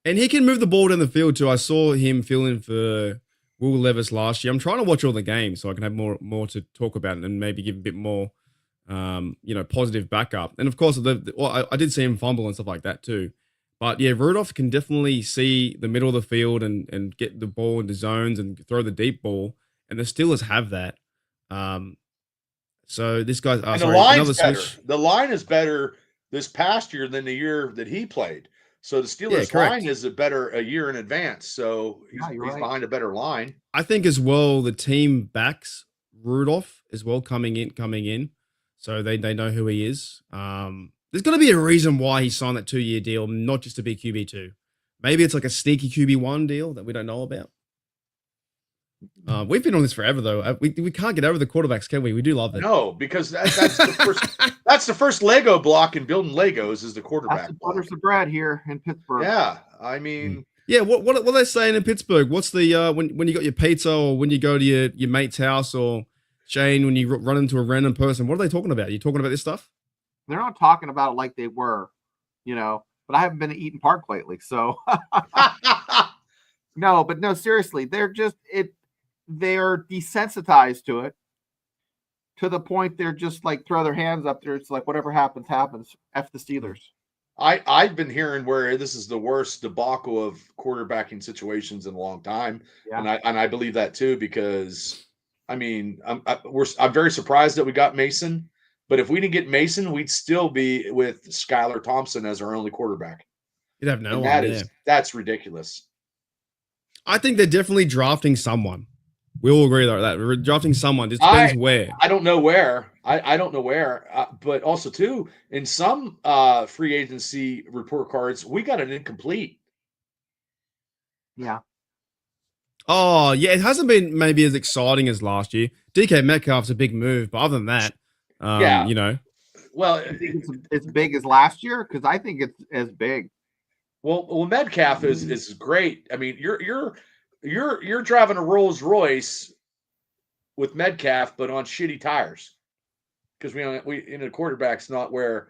And he can move the ball down the field too. I saw him fill in for Will Levis last year. I'm trying to watch all the games so I can have more to talk about and maybe give a bit more, positive backup. And of course, I did see him fumble and stuff like that too. But yeah, Rudolph can definitely see the middle of the field and get the ball into zones and throw the deep ball. And the Steelers have that. So this guy's the line's better. The line is better this past year than the year that he played. So the Steelers line is a year in advance. So he's behind a better line. I think as well the team backs Rudolph as well coming in. So they know who he is. There's got to be a reason why he signed that 2-year deal, not just to be QB2. Maybe it's like a sneaky QB1 deal that we don't know about. We've been on this forever, though. We can't get over the quarterbacks, can we? We do love it. No, because that's the first that's the first Lego block in building Legos is the quarterback. That's the butters of bread here in Pittsburgh. Yeah, I mean, yeah. What are they saying in Pittsburgh? What's the when you got your pizza or when you go to your mate's house or Shane when you run into a random person? What are they talking about? Are you talking about this stuff? They're not talking about it like they were, but I haven't been to Eaton Park lately. So no, seriously, they're desensitized to it to the point they're just like throw their hands up there. It's like whatever happens. F the Steelers. I've been hearing where this is the worst debacle of quarterbacking situations in a long time. Yeah. And I believe that too, because I mean, I'm very surprised that we got Mason. But if we didn't get Mason, we'd still be with Skylar Thompson as our only quarterback. You'd have no one. That's ridiculous. I think they're definitely drafting someone. We all agree that we're drafting someone. It depends where. I don't know where. I don't know where. But also too, in some free agency report cards, we got an incomplete. Yeah. Oh yeah, it hasn't been maybe as exciting as last year. DK Metcalf's a big move, but other than that. Well, it's as big as last year because I think it's as big. Well, Metcalf is great. I mean, you're driving a Rolls Royce with Metcalf, but on shitty tires because we in a quarterback's not where,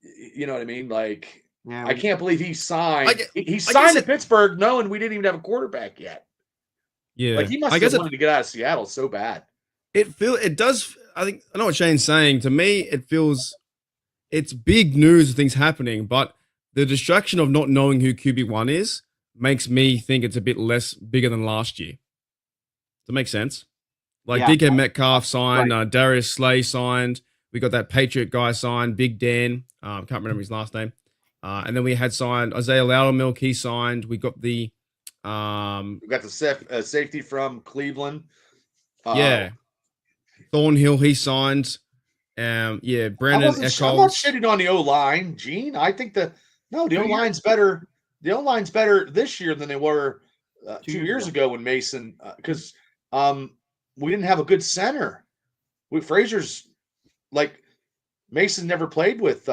you know what I mean. Like, I can't believe he signed. He signed to Pittsburgh knowing we didn't even have a quarterback yet. Yeah, like he must have wanted to get out of Seattle so bad. It does. I know what Shane's saying. To me, it feels it's big news of things happening, but the distraction of not knowing who QB1 is makes me think it's a bit less bigger than last year. Does that make sense? Like DK Metcalf signed, Darius Slay signed. We got that Patriot guy signed, Big Dan. Can't remember his last name. And then we had signed Isaiah Loudermilk. He signed. We got the safety from Cleveland. Thornhill, he signed. Brandon Echols. I'm not shitting on the O-line, Gene. I think the O-line's better. The O-line's better this year than they were 2 years ago when Mason, because we didn't have a good center. Frazier's like Mason never played with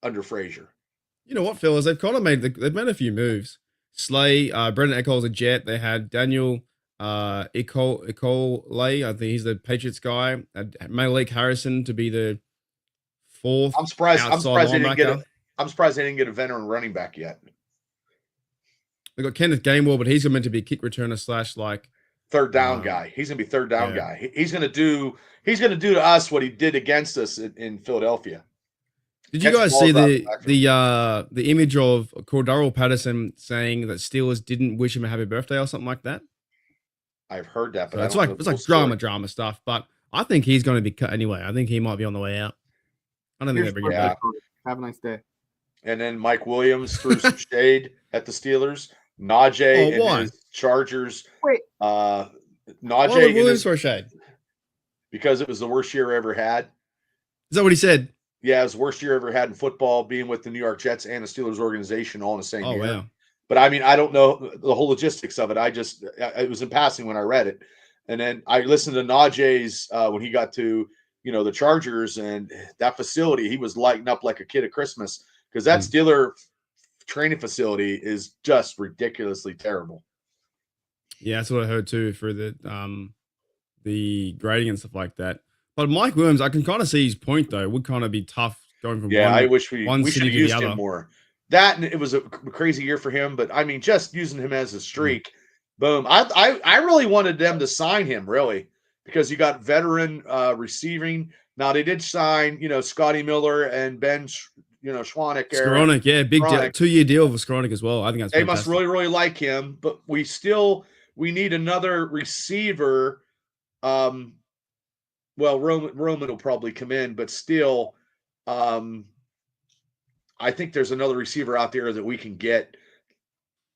under Frazier. You know what, fellas? They've kind of made a few moves. Slay, Brendan Echols a Jet. They had Daniel Ecole, I think he's the Patriots guy. Malik Harrison to be the fourth. I'm surprised they didn't get I'm surprised they didn't get a veteran running back yet. They got Kenneth Gainwell, but he's meant to be a kick returner / like Third down guy. He's gonna be third down guy. He's gonna do to us what he did against us in Philadelphia. Did you guys see the image of Cordero Patterson saying that Steelers didn't wish him a happy birthday or something like that? I've heard that, but so it's like drama stuff. But I think he's going to be cut anyway. I think he might be on the way out. I don't think they're bringing him back. Have a nice day. And then Mike Williams threw some shade at the Steelers. Najee and his Chargers. Wait. Najee Williams for shade? Because it was the worst year I ever had. Is that what he said? Yeah, it was the worst year I ever had in football, being with the New York Jets and the Steelers organization all in the same year. Wow. But I mean, I don't know the whole logistics of it. It was in passing when I read it. And then I listened to Najee's when he got to, the Chargers and that facility, he was lighting up like a kid at Christmas because that Steeler training facility is just ridiculously terrible. Yeah, that's what I heard too for the grading and stuff like that. But Mike Williams, I can kind of see his point though. It would kind of be tough going from I wish we should have used him more. That and it was a crazy year for him, but I mean, just using him as a streak, boom. I really wanted them to sign him really because you got veteran receiving. Now they did sign, Scotty Miller and Ben, Schwannick. Skowronek, yeah, big 2-year deal for Skowronek as well. I think that's they fantastic. must really, really like him, but we need another receiver. Well, Roman will probably come in, but still, I think there's another receiver out there that we can get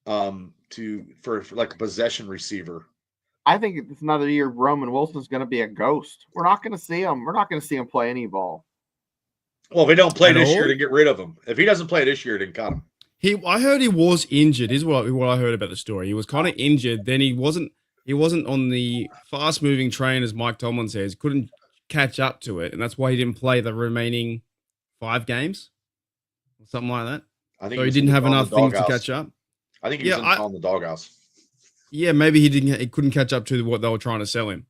for like a possession receiver. I think it's another year Roman Wilson's going to be a ghost. We're not going to see him. We're not going to see him play any ball. Well, if they don't play this year, to get rid of him. If he doesn't play this year, then cut him. I heard he was injured. Is what I heard about the story. He was kind of injured. Then he wasn't on the fast-moving train, as Mike Tomlin says. Couldn't catch up to it, and that's why he didn't play the remaining 5 games, or something like that. I think so he didn't have enough things to catch up. I think he was on the doghouse. Yeah, maybe he couldn't catch up to what they were trying to sell him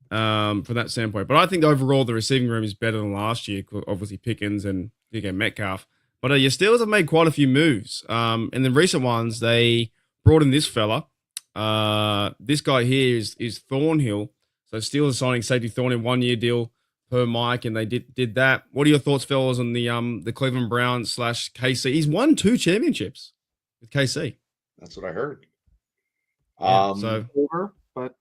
from that standpoint. But I think overall the receiving room is better than last year. Obviously Pickens and Metcalf. But your Steelers have made quite a few moves. In the recent ones, they brought in this fella. This guy here is Thornhill. So Steelers signing safety Thornhill 1-year deal per Mike, and they did that. What are your thoughts, fellas, on the Cleveland Browns / KC? He's won 2 championships with KC. That's what I heard. Older, but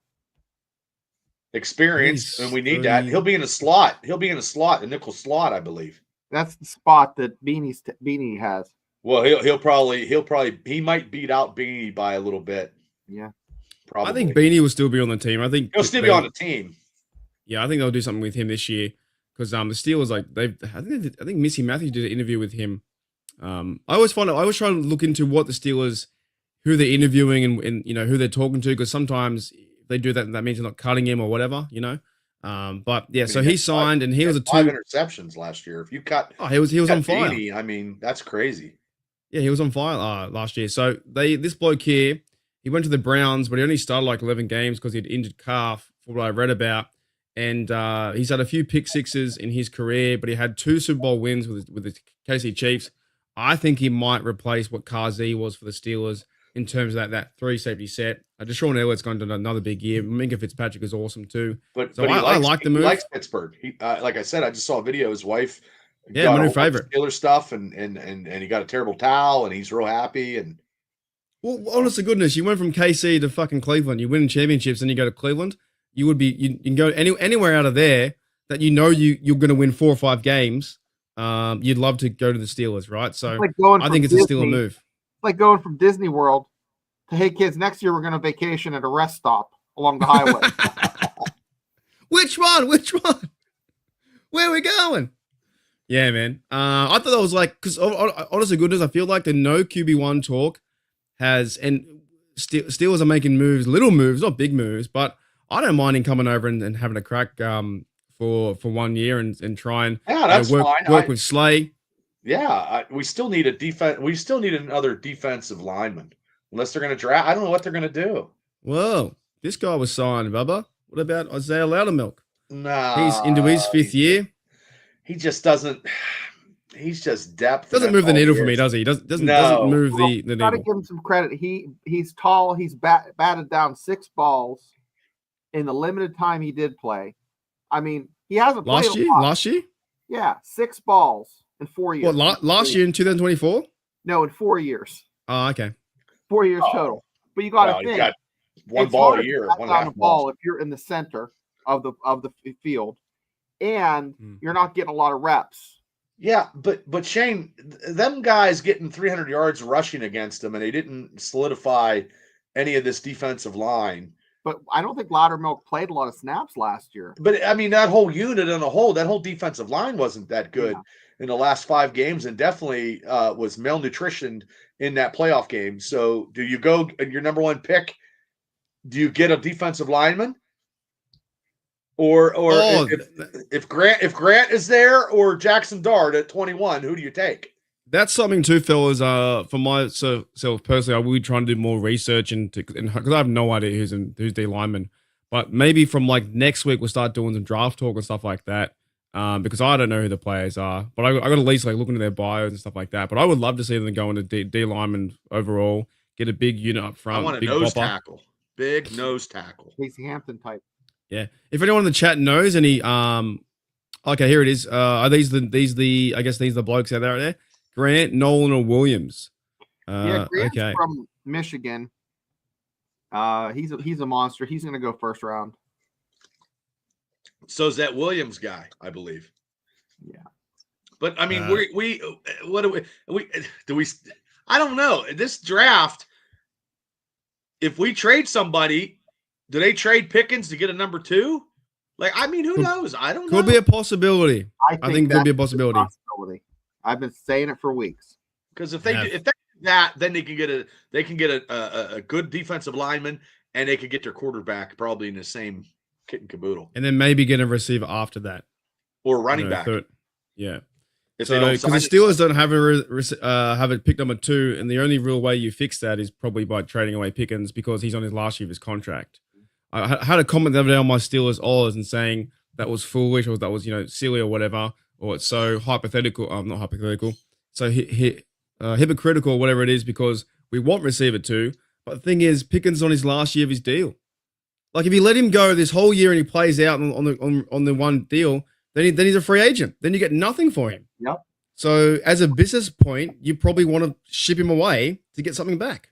experience, and we need that. He'll be in a slot. A nickel slot, I believe. That's the spot that Beanie has. Well, he might beat out Beanie by a little bit. Yeah, probably. I think Beanie will still be on the team. I think he'll still be on the team. Yeah, I think they'll do something with him this year because the Steelers I think Missy Matthews did an interview with him. I always try to look into what the Steelers, who they're interviewing and who they're talking to, because sometimes if they do that means they're not cutting him or whatever, But yeah, so he signed and he was 5 interceptions last year. If you cut, he was on fire. 80, I mean, that's crazy. Yeah, he was on fire last year. So this bloke here, he went to the Browns, but he only started like 11 games because he had injured calf, for what I read about. And he's had a few pick sixes in his career, but he had 2 Super Bowl wins with the KC Chiefs. I think he might replace what Kazi was for the Steelers in terms of that 3 safety set. Deshaun Elliott's going to another big year. Minka Fitzpatrick is awesome too. But I like the move. He likes Pittsburgh. He, like I said, I just saw a video. His wife, my new favorite, Steelers stuff, and he got a terrible towel, and he's real happy. And well, honest to goodness, you went from KC to fucking Cleveland. You win championships, and you go to Cleveland. You can go anywhere out of there that you're going to win 4 or 5 games. You'd love to go to the Steelers, right? So I think it's a Steeler move. It's like going from Disney World to, hey kids, next year we're going to vacation at a rest stop along the highway. Which one? Where are we going? Yeah, man. I thought that was like, because honestly, goodness, I feel like the no QB1 talk has, and Steelers are making moves, little moves, not big moves, but I don't mind him coming over and having a crack for 1 year and try and work with Slay. Yeah, we still need a defense. We still need another defensive lineman, unless they're going to draft. I don't know what they're going to do. Whoa, this guy was signed, Bubba. What about Isaiah Loudermilk? No, he's into his 5th year. He just doesn't. He's just depth. Doesn't move the needle for me, does he? Doesn't No. move the Got to needle. give him some credit. He's tall. He's batted down 6 balls in the limited time he did play. I mean, he hasn't played a lot. Last year? Yeah, 6 balls in 4 years. What, last year in 2024? No, in 4 years. Oh, okay. 4 years total. But you got to He's think. got one It's ball hard a to year, bat one down half the ball. ball if you're in the center of the field, and Hmm. you're not getting a lot of reps. Yeah, but Shane, them guys getting 300 yards rushing against them, and they didn't solidify any of this defensive line. But I don't think Loudermilk played a lot of snaps last year. But I mean, that whole unit on a whole, that whole defensive line wasn't that good in the last 5 games, and definitely was malnutritioned in that playoff game. So, do you go your number 1 pick? Do you get a defensive lineman, or if Grant is there, or Jackson Dart at 21? Who do you take? That's something too, fellas. For myself personally, I will be trying to do more research because I have no idea who's D lineman. But maybe from like next week we'll start doing some draft talk and stuff like that. Because I don't know who the players are, but I got to at least like look into their bios and stuff like that. But I would love to see them go into D lineman overall, get a big unit up front. I want a big nose popper. tackle, big nose tackle. Casey Hampton type. Yeah. If anyone in the chat knows any, okay, here it is. Are these the I guess these are the blokes out there? Grant, Nolan, or Williams? Yeah, Grant's okay. from Michigan. He's a monster. He's going to go first round. So is that Williams guy, I believe. Yeah. But I mean, what do we I don't know. This draft, if we trade somebody, do they trade Pickens to get a number 2? Like, I mean, who knows? I don't know. Could be a possibility. I think could be a that's possibility. I've been saying it for weeks. Because if they do that, then they can get a good defensive lineman, and they could get their quarterback probably in the same kit and caboodle, And then maybe get a receiver after that. or running back. Yeah. If So they because don't the sign Steelers don't have a pick number 2, and the only real way you fix that is probably by trading away Pickens because he's on his last year of his contract. I had a comment the other day on my Steelers Oilers and saying that was foolish, or that was silly or whatever, or it's so hypothetical. Not hypothetical. So hypocritical or whatever it is, because we want receiver 2, but the thing is Pickens on his last year of his deal. Like if you let him go this whole year and he plays out on the one deal, then he's a free agent. Then you get nothing for him. Yep. So as a business point, you probably want to ship him away to get something back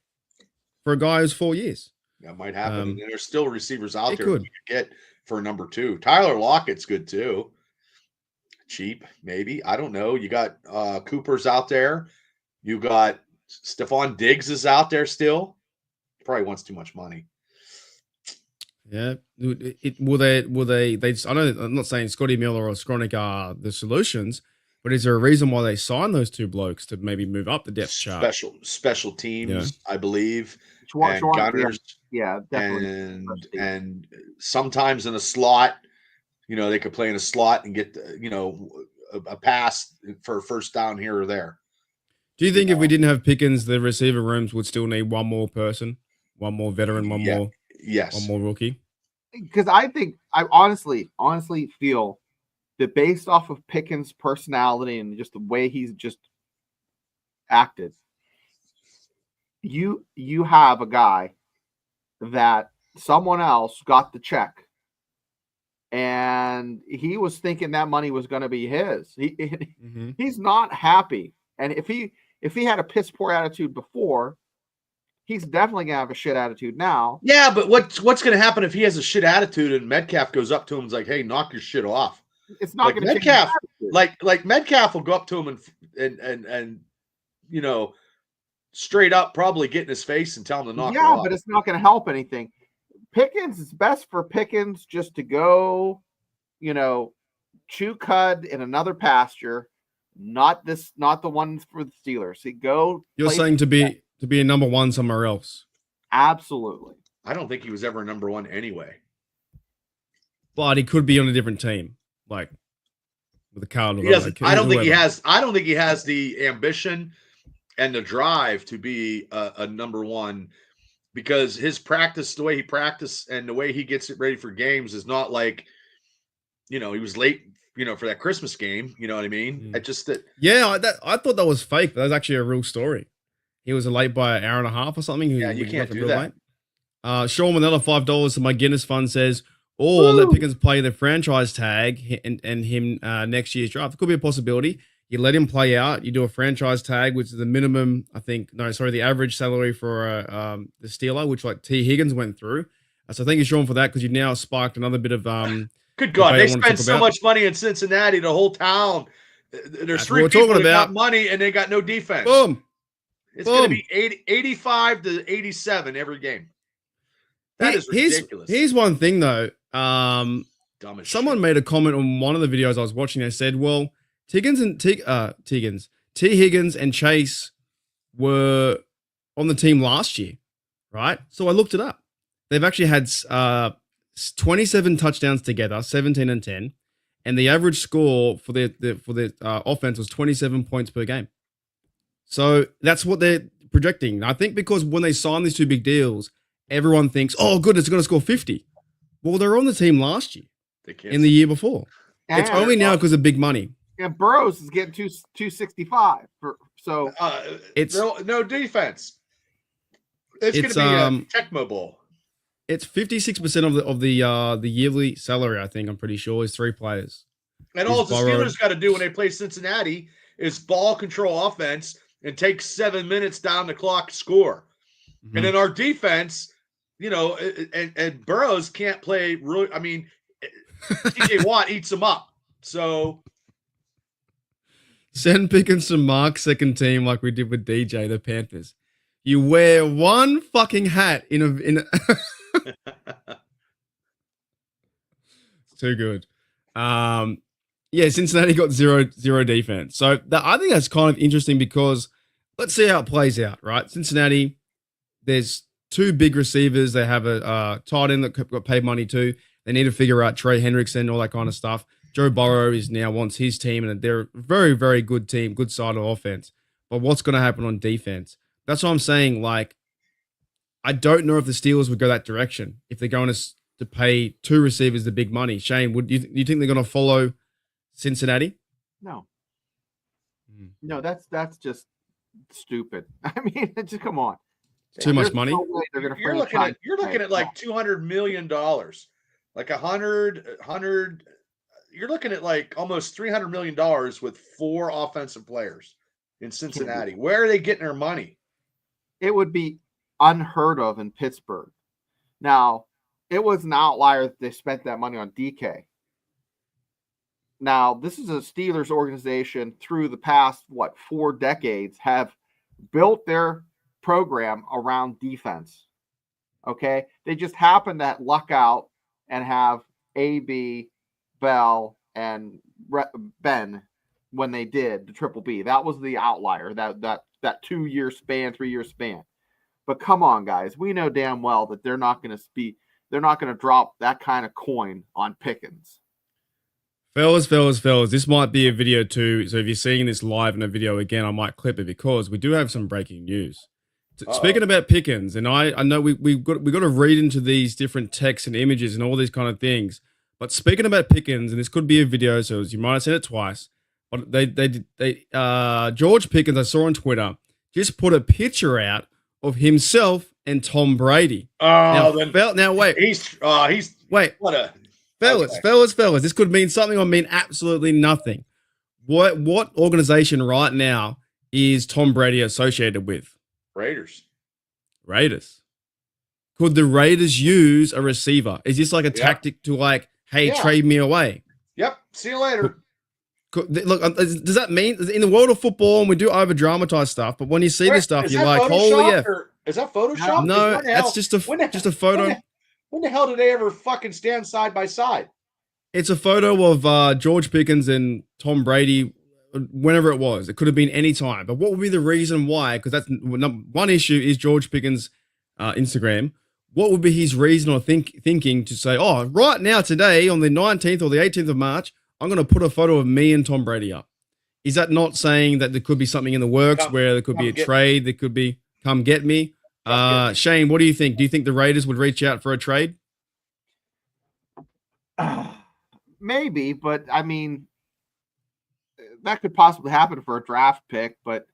for a guy who's 4 years. That might happen. And there's still receivers out it there could. you could get for number 2. Tyler Lockett's good too. Cheap, maybe. I don't know. You got Cooper's out there. You got Stephon Diggs is out there still. Probably wants too much money. Yeah. Will they I know I'm not saying Scotty Miller or Skronik are the solutions, but is there a reason why they signed those 2 blokes to maybe move up the depth chart? Special teams, I believe. Schwartz, And gunners, yeah, definitely. and sometimes in a slot, they could play in a slot and get a pass for a first down here or there. Do you think if we didn't have Pickens, the receiver rooms would still need one more person, one more veteran, one more rookie? Because I honestly feel that based off of Pickens' personality and just the way he's just acted, you have a guy that someone else got the check, and he was thinking that money was going to be his. He's not happy, and if he had a piss poor attitude before, he's definitely gonna have a shit attitude now. Yeah, but what's going to happen if he has a shit attitude and Metcalf goes up to him and is like, "Hey, knock your shit off"? It's not going to Metcalf. Like Metcalf will go up to him and straight up probably get in his face and tell him to knock it off. Yeah, but it's not going to help anything. Pickens, it's best for Pickens just to go, chew cud in another pasture, not the one for the Steelers. You're saying to be a number 1 somewhere else. Absolutely. I don't think he was ever a number 1 anyway. But he could be on a different team, like with the Cardinals. He doesn't. I don't think he has. I don't think he has the ambition and the drive to be a number 1, because his practice, the way he practiced and the way he gets it ready for games is not like, he was late for that Christmas game. You know what I mean? I just Yeah, I thought that was fake, but that was actually a real story. He was late by an hour and a half or something. Yeah, you can't do that. Sean with another $5 to my Guinness fund says, or let Pickens play the franchise tag and him next year's draft. It could be a possibility. You let him play out. You do a franchise tag, which is the minimum, the average salary for the Steeler, which like T. Higgins went through. So thank you, Sean, for that, because you've now sparked another bit of Good God, they spend so much money in Cincinnati, the whole town. There's three people that got money and they got no defense. Boom. It's going to be 85 to 87 every game. That is ridiculous. Here's one thing, though. Someone made a comment on one of the videos I was watching. They said, well, T. Higgins and Chase were on the team last year, right? So I looked it up. They've actually had 27 touchdowns together, 17 and 10, and the average score for the offense was 27 points per game. So that's what they're projecting. I think because when they sign these two big deals, everyone thinks, oh, good, it's going to score 50. Well, they're on the team last year and the year before. And it's only now because of big money. And Burrows is getting 265. It's no defense. It's going to be a Tecmo Bowl. It's 56% of the yearly salary. I think I'm pretty sure is 3 players. And all the Steelers got to do when they play Cincinnati is ball control offense and take 7 minutes down the clock to score. Mm-hmm. And then our defense, and Burrows can't play really. I mean, TJ Watt eats them up. So send Pickens to Mark's second team like we did with DJ, the Panthers. You wear one fucking hat in a It's too good. Cincinnati got zero defense. So I think that's kind of interesting because let's see how it plays out, right? Cincinnati, there's 2 big receivers. They have a tight end that got paid money too. They need to figure out Trey Hendrickson, all that kind of stuff. Joe Burrow wants his team, and they're a very, very good team, good side of offense. But what's going to happen on defense? That's what I'm saying. Like, I don't know if the Steelers would go that direction if they're going to pay 2 receivers the big money. Shane, do you think they're going to follow Cincinnati? No. No, that's just stupid. I mean, just come on. Too much money. No way they're going to. You're looking at like $200 million, like 100. You're looking at like almost $300 million with 4 offensive players in Cincinnati. Where are they getting their money? It would be unheard of in Pittsburgh. Now, it was an outlier that they spent that money on DK. Now, this is a Steelers organization through the past, 4 decades have built their program around defense. Okay? They just happen to luck out and have AB, Bell, and Ben when they did the Triple B. That was the outlier, that 2-year span, 3-year span. But come on, guys. We know damn well that they're not going to drop that kind of coin on Pickens. Fellas, this might be a video too. So if you're seeing this live in a video again, I might clip it because we do have some breaking news. Speaking about Pickens, and I know we've got to read into these different texts and images and all these kind of things. But speaking about Pickens, and this could be a video, so you might have seen it twice. But they George Pickens, I saw on Twitter, just put a picture out of himself and Tom Brady. Now wait. Wait. What a fellas. This could mean something or mean absolutely nothing. What organization right now is Tom Brady associated with? Raiders. Could the Raiders use a receiver? Is this like a tactic to trade me away? Yep. See you later. Look, does that mean in the world of football, and we do over dramatize stuff, but when you see this stuff, you're like, holy yeah. Is that Photoshop? No, that's just a photo. When the hell did they ever fucking stand side by side? It's a photo of George Pickens and Tom Brady, whenever it was. It could have been any time. But what would be the reason why? Because that's one issue is George Pickens' Instagram. What would be his reason or thinking to say, oh, right now, today, on the 19th or the 18th of March, I'm going to put a photo of me and Tom Brady up? Is that not saying that there could be something in the works where there could be a trade? There could be, come get me. Shane, what do you think? Do you think the Raiders would reach out for a trade? maybe, but I mean, that could possibly happen for a draft pick. But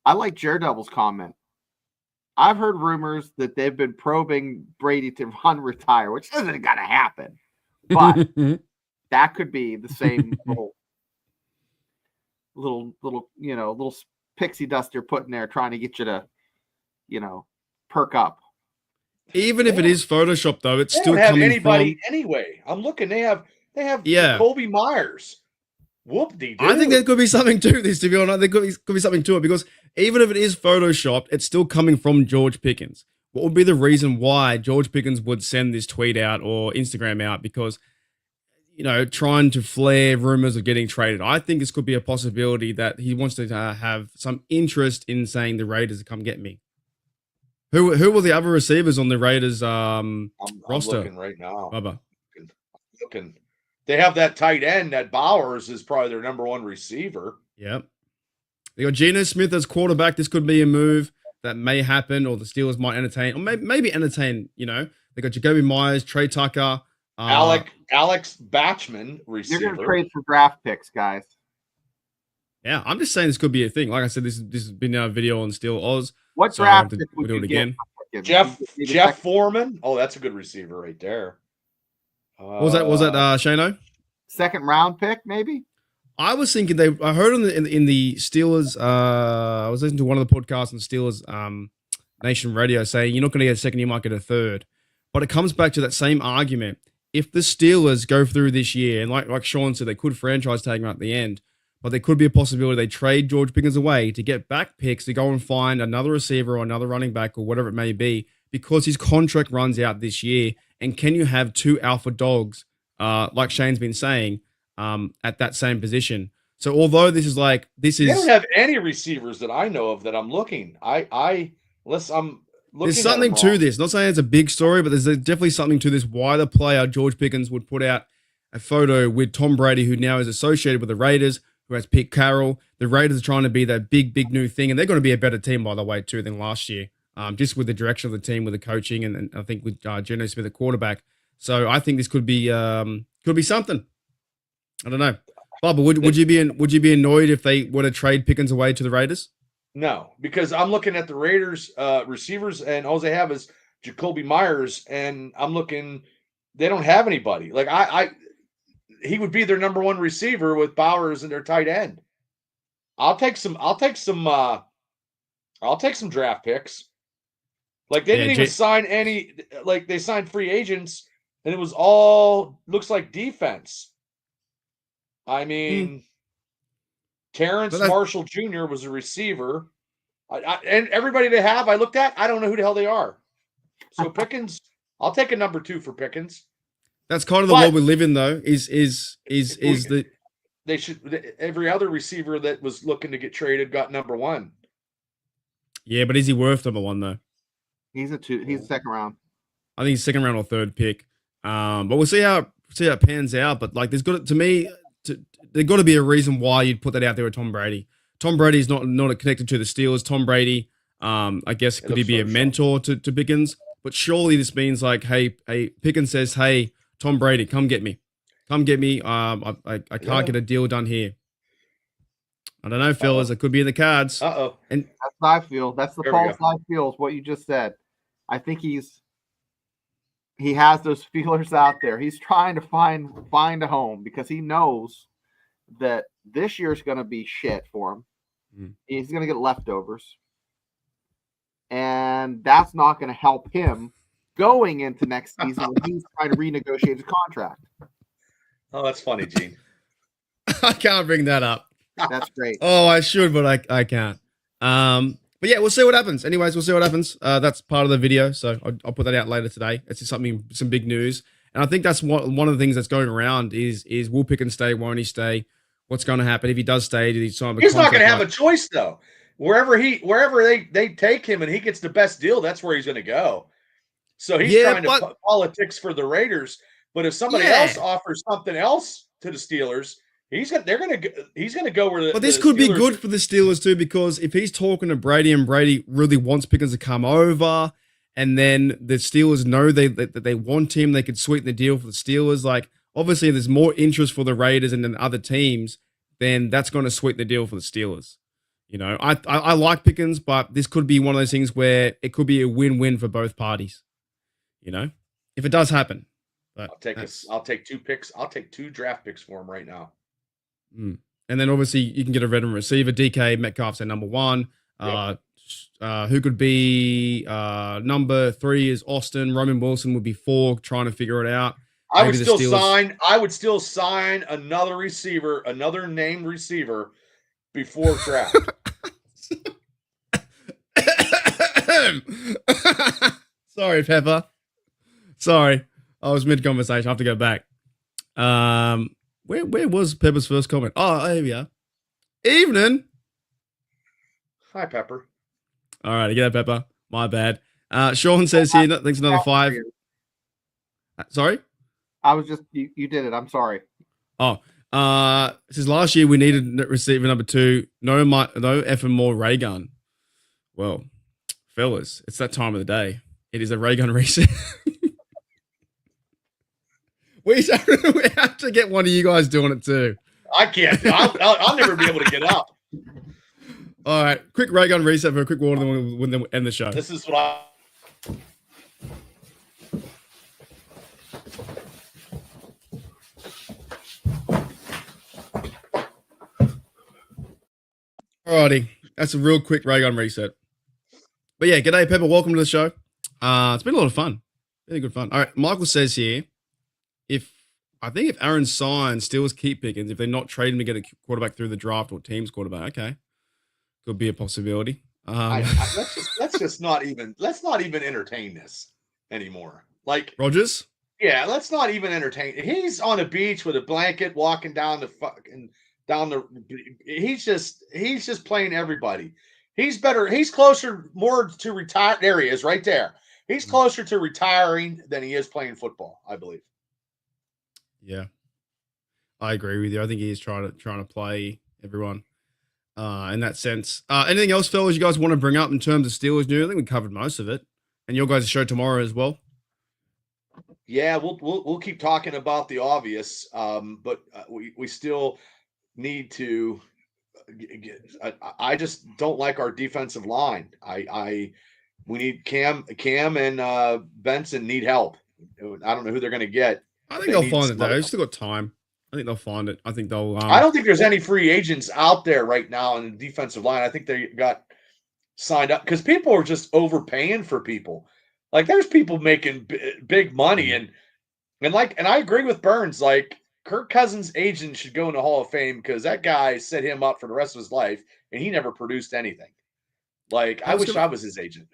I like Daredevil's comment. I've heard rumors that they've been probing Brady to retire, which isn't going to happen. But that could be the same little pixie dust you're putting there, trying to get you to, perk up. Even if it is Photoshop, though, it's They still don't have coming anybody from. anyway. I'm looking. They have Yeah. Kobe Myers. Whoop-de-doo. I think there could be something to this, to be honest. There could be something to it, because even if it is Photoshopped, it's still coming from George Pickens. What would be the reason why George Pickens would send this tweet out or Instagram out? Because, trying to flare rumors of getting traded. I think this could be a possibility that he wants to have some interest in saying the Raiders to come get me. Who were the other receivers on the Raiders I'm roster? looking right now. Bubba. Looking. They have that tight end. That Bowers is probably their number one receiver. Yep. They got Geno Smith as quarterback. This could be a move that may happen, or the Steelers might entertain, or maybe entertain. They got Jacoby Myers, Trey Tucker, Alex Batchman, receiver. You're going to trade for draft picks, guys. Yeah, I'm just saying this could be a thing. Like I said, this has been a video on Steel Oz. What So draft I'll pick would do you it get? again. Jeff Foreman. Oh, that's a good receiver right there. What was that? Was that Shano? Second round pick, maybe? I was thinking I heard in the Steelers. I was listening to one of the podcasts on Steelers Nation Radio saying you're not going to get a second, you might get a third. But it comes back to that same argument. If the Steelers go through this year, and like Sean said, they could franchise tag him at the end, but there could be a possibility they trade George Pickens away to get back picks to go and find another receiver or another running back or whatever it may be, because his contract runs out this year. And can you have two alpha dogs, like Shane's been saying, at that same position? So although they don't have any receivers that I know of that I'm looking. Unless I'm looking. There's something to this. Not saying it's a big story, but there's definitely something to this. Why the player George Pickens would put out a photo with Tom Brady, who now is associated with the Raiders, who has Pete Carroll. The Raiders are trying to be that big new thing, and they're going to be a better team, by the way, too, than last year. Just with the direction of the team, with the coaching, and I think with Geno Smith at quarterback. So I think this could be something. I don't know. Bubba, would you be annoyed if they were to trade Pickens away to the Raiders? No, because I'm looking at the Raiders receivers, and all they have is Jacoby Myers, and I'm looking. They don't have anybody. Like he would be their number one receiver with Bowers and their tight end. I'll take some draft picks. Like they didn't even sign any. Like they signed free agents, and it was all looks like defense. I mean, Terrence Marshall Jr. was a receiver, and everybody they have I looked at, I don't know who the hell they are. So Pickens, I'll take a number 2 for Pickens. That's kind of the world we live in, though. They should every other receiver that was looking to get traded got number 1. Yeah, but is he worth number 1 though? He's a second round. I think he's second round or third pick. But we'll see how it pans out. But like, there's got to be a reason why you'd put that out there with Tom Brady. Tom Brady is not connected to the Steelers. Tom Brady, I guess, could he be a mentor to Pickens? But surely this means like, hey, Pickens says, hey, Tom Brady, come get me. I can't get a deal done here. I don't know, fellas. It could be in the cards. And that's what I feel. That's the pulse I feel is what you just said. I think he has those feelers out there. He's trying to find a home because he knows that this year's going to be shit for him. He's going to get leftovers. And that's not going to help him going into next season when he's trying to renegotiate his contract. Oh, that's funny, Gene. I can't bring that up. That's great. Oh, I should, but I can't. But yeah, we'll see what happens. Anyways, we'll see what happens. That's part of the video, so I'll put that out later today. It's just some big news, and I think that's one of the things that's going around is will Pickens stay? Won't he stay? What's going to happen if he does stay? Did he sign a contract? He's not going to have a choice though. Wherever they take him and he gets the best deal, that's where he's going to go. So he's trying to politics for the Raiders. But if somebody else offers something else to the Steelers, he's going to go where. But this could be good for the Steelers too, because if he's talking to Brady and Brady really wants Pickens to come over, and then the Steelers know that they want him, they could sweeten the deal for the Steelers. Like, Obviously, if there's more interest for the Raiders and then other teams, then that's going to sweeten the deal for the Steelers. You know, I like Pickens, but this could be one of those things where it could be a win-win for both parties. You know, if it does happen. But I'll take 2 picks. I'll take 2 draft picks for him right now. And then obviously you can get a veteran receiver. DK Metcalf's at number 1. Yep. Who could be number 3 is Austin. Roman Wilson would be 4, trying to figure it out. I would still sign another receiver, another named receiver before draft. Sorry, Pepper. Sorry. I was mid-conversation. I have to go back. Where was Pepper's first comment? Oh, here we are. Evening. Hi, Pepper. All right, get that, Pepper. My bad. Sean says here, thanks another 5. Sorry? I was just, you did it. I'm sorry. Oh, says last year we needed receiver number 2. No effing more ray gun. Well, fellas, it's that time of the day. It is a ray gun reset. We have to get one of you guys doing it too. I can't. I'll never be able to get up. All right, quick ray gun reset for a quick water, then we'll end the show. This is what I. Alrighty, that's a real quick ray gun reset. But yeah, g'day Pepper, welcome to the show. It's been a lot of fun, really good fun. All right, Michael says here, if Aaron signs, Steelers keep Pickens. If they're not trading to get a quarterback through the draft or team's quarterback, okay, could be a possibility. Let's not even entertain this anymore. Like Rodgers. Yeah, let's not even entertain. He's on a beach with a blanket, walking down he's just playing everybody. He's closer more to retire. There he is, right there. He's closer to retiring than he is playing football, I believe. Yeah, I agree with you. I think he is trying to play everyone in that sense. Anything else, fellas, you guys want to bring up in terms of Steelers news? I think we covered most of it, and your guys' show tomorrow as well. Yeah, we'll keep talking about the obvious, but we still need to. I just don't like our defensive line. We need Cam and Benson need help. I don't know who they're going to get. I think they'll find it though. They've still got time. I think they'll find it. I think they'll. I don't think there's any free agents out there right now in the defensive line. I think they got signed up because people are just overpaying for people. Like there's people making big money and I agree with Burns. Like Kirk Cousins' agent should go in the Hall of Fame because that guy set him up for the rest of his life and he never produced anything. Like I wish I was his agent.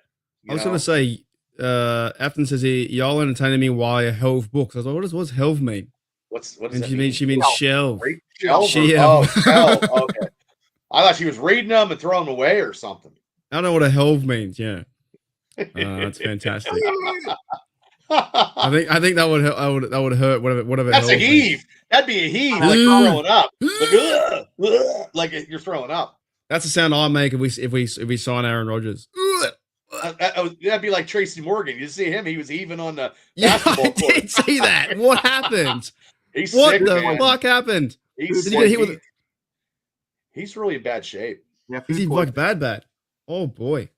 I was going to say. Afton says here, y'all entertaining me while I helve books. I was like, what does helve mean? What does and that she mean? She means shelve. Shelve. Shelve. Okay. I thought she was reading them and throwing them away or something. I don't know what a helve means. Yeah, that's fantastic. I think that would hurt. Whatever. That's a heave. Means. That'd be a heave, like throwing up, like you're throwing up. That's the sound I make if we sign Aaron Rodgers. That'd be like Tracy Morgan. You see him; he was even on the basketball court. I did see that. What happened? He's what sick, the man. fuck happened? He's really in bad shape. Yeah, is he like bad? Oh boy!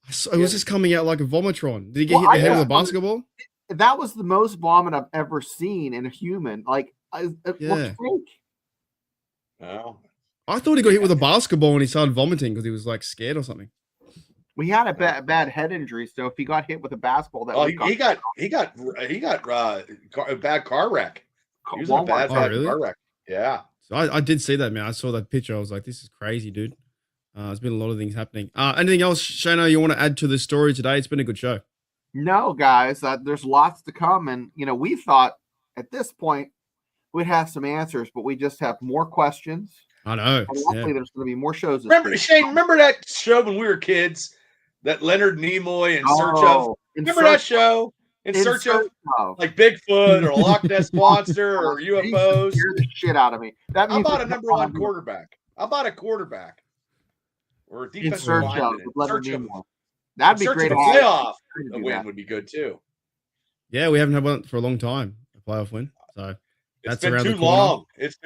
It was just coming out like a vomitron. Did he get hit in the head with a basketball? That was the most vomit I've ever seen in a human. Like, yeah. No. I thought he got hit with a basketball and he started vomiting because he was like scared or something. We had a bad head injury, so if he got hit with a basketball, he got a bad car wreck. He was in a bad car wreck. Yeah. So I did see that, man. I saw that picture. I was like, this is crazy, dude. There's been a lot of things happening. Anything else, Shana, you want to add to the story today? It's been a good show. No, guys, there's lots to come. And, we thought at this point we'd have some answers, but we just have more questions. I know. And luckily, there's going to be more shows. Remember that show when we were kids? That Leonard Nimoy in search of. Remember that show? In search of like Bigfoot or a Loch Ness monster or UFOs. Scare the shit out of me. How about a number one quarterback? How about a quarterback or a defensive lineman? That'd be great. A playoff win would be good too. Yeah, we haven't had one for a long time. A playoff win. So It's that's been around too the corner. long. It's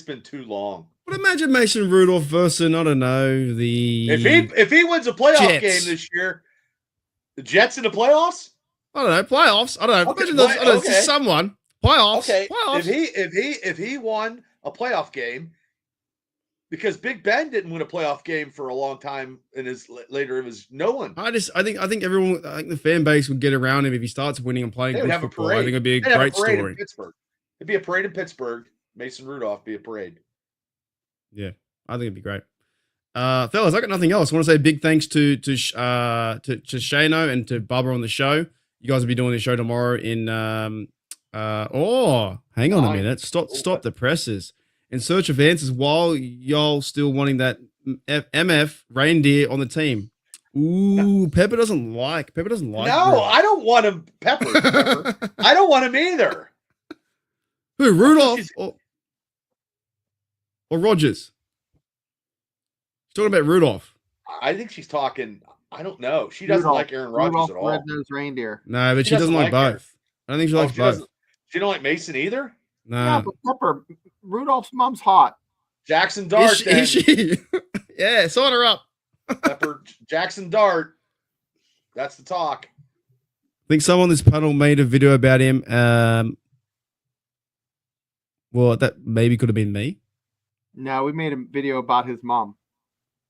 been too long. But imagine Mason Rudolph versus, I don't know, the If he wins a playoff Jets. game this year, the Jets in the playoffs. I don't know, playoffs. I don't know. Okay, Imagine those, I don't know, okay. just someone playoffs. Okay, Playoffs. if he won a playoff game, because Big Ben didn't win a playoff game for a long time in his later, it was no one. I think everyone, I think the fan base would get around him if he starts winning and playing They would good have a football. parade. I think it'd be a They'd have great parade story. in Pittsburgh. It'd be a parade in Pittsburgh. Mason Rudolph be a parade. Yeah, I think it'd be great. Fellas, I got nothing else. I want to say big thanks to Shano and to Bubba on the show. You guys will be doing the show tomorrow in hang on a minute. Stop the presses. In search of answers while y'all still wanting that MF reindeer on the team. Ooh, Pepper doesn't like. No, No, I don't want him. Pepper. I don't want him either. Who, Rudolph or Rodgers? She's talking about Rudolph. I think she's talking. I don't know. She doesn't like Aaron Rodgers at all. Red-nosed reindeer. No, but she doesn't like both. I don't think she likes both. She don't like Mason either. No. Yeah, but Pepper, Rudolph's mom's hot. Jackson Dart. Is she? Yeah, sign her up. Pepper Jackson Dart. That's the talk. I think someone on this panel made a video about him. Well, that maybe could have been me. No, we made a video about his mom.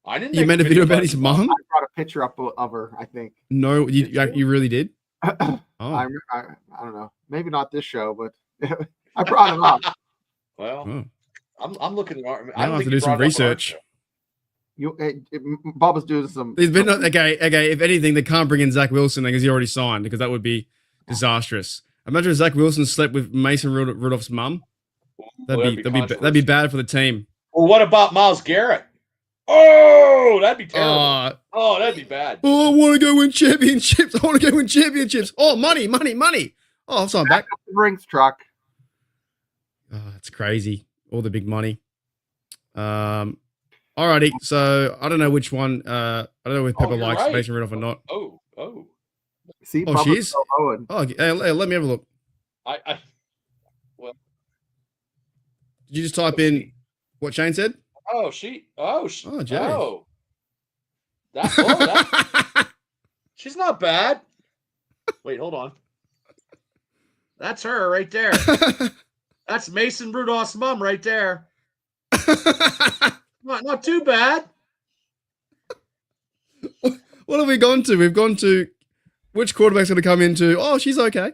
I didn't. You made a video about his mom? I brought a picture up of her, I think. No, you really did? Oh. I don't know. Maybe not this show, but I brought it up. Well, I'm looking at our. I have to do some research. Bubba's doing some. There's been okay. If anything, they can't bring in Zach Wilson because he already signed, because that would be disastrous. Imagine if Zach Wilson slept with Mason Rudolph's mum. That'd be bad for the team. Or what about Myles Garrett? Oh, that'd be terrible. Oh, that'd be bad. Oh, I want to go win championships. Oh, money. Oh, I'll sign back. The Brinks truck. Oh, that's crazy. All the big money. Alrighty. So I don't know which one. I don't know if Pepper likes Mason Rudolph or not. Oh. See, oh, she is. Owen. Oh, let me have a look. Well. Did you just type in what Shane said? Oh, Jay. She's not bad. Wait, hold on. That's her right there. That's Mason Rudolph's mom right there. Not too bad. What have we gone to? We've gone to which quarterback's going to come into? Oh, she's okay.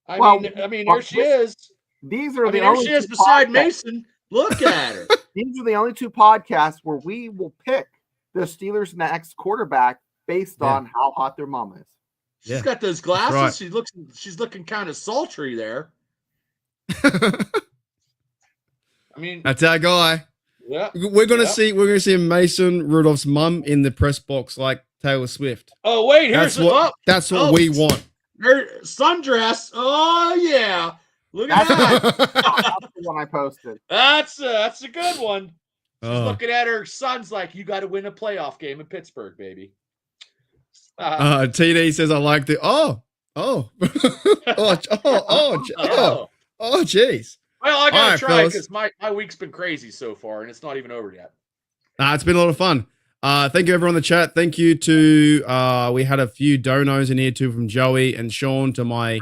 I mean, there she is. These are there she is beside Mason. Look at her. These are the only two podcasts where we will pick the Steelers' next quarterback based on how hot their mom is. She's got those glasses. Right. She's looking kind of sultry there. I mean, that's our guy. Yeah, we're gonna see Mason Rudolph's mum in the press box like Taylor Swift. Oh wait, that's what we want. Her sundress. Oh yeah, look at that. That's the one I posted. That's a good one. She's looking at her son's like, you got to win a playoff game in Pittsburgh, baby. TD says I like the jeez. Well, I gotta try because my week's been crazy so far, and it's not even over yet. It's been a lot of fun. Thank you everyone in the chat. Thank you to we had a few donos in here too from Joey and Sean to my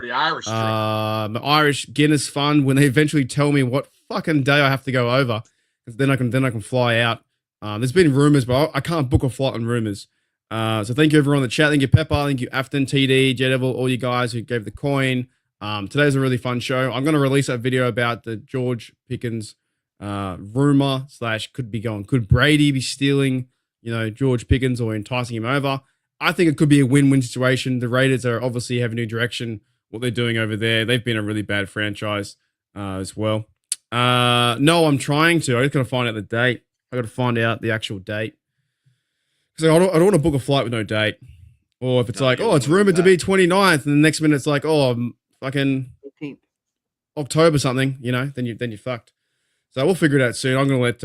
Irish Guinness fund when they eventually tell me what fucking day I have to go over, because then I can fly out. There's been rumors, but I can't book a flight on rumors. So thank you everyone in the chat. Thank you Pepper. Thank you Afton, TD, J-Devil, all you guys who gave the coin. Today's a really fun show. I'm going to release that video about the George Pickens rumor / could Brady be stealing, George Pickens or enticing him over. I think it could be a win-win situation. The Raiders are obviously having a new direction, what they're doing over there. They've been a really bad franchise as well. No, I'm trying to. I just got to find out the date. I got to find out the actual date. Because I don't want to book a flight with no date. Or if it's it's rumored to be 29th, and the next minute it's like, fucking 18th. October something, then you're fucked. So we'll figure it out soon. I'm going to let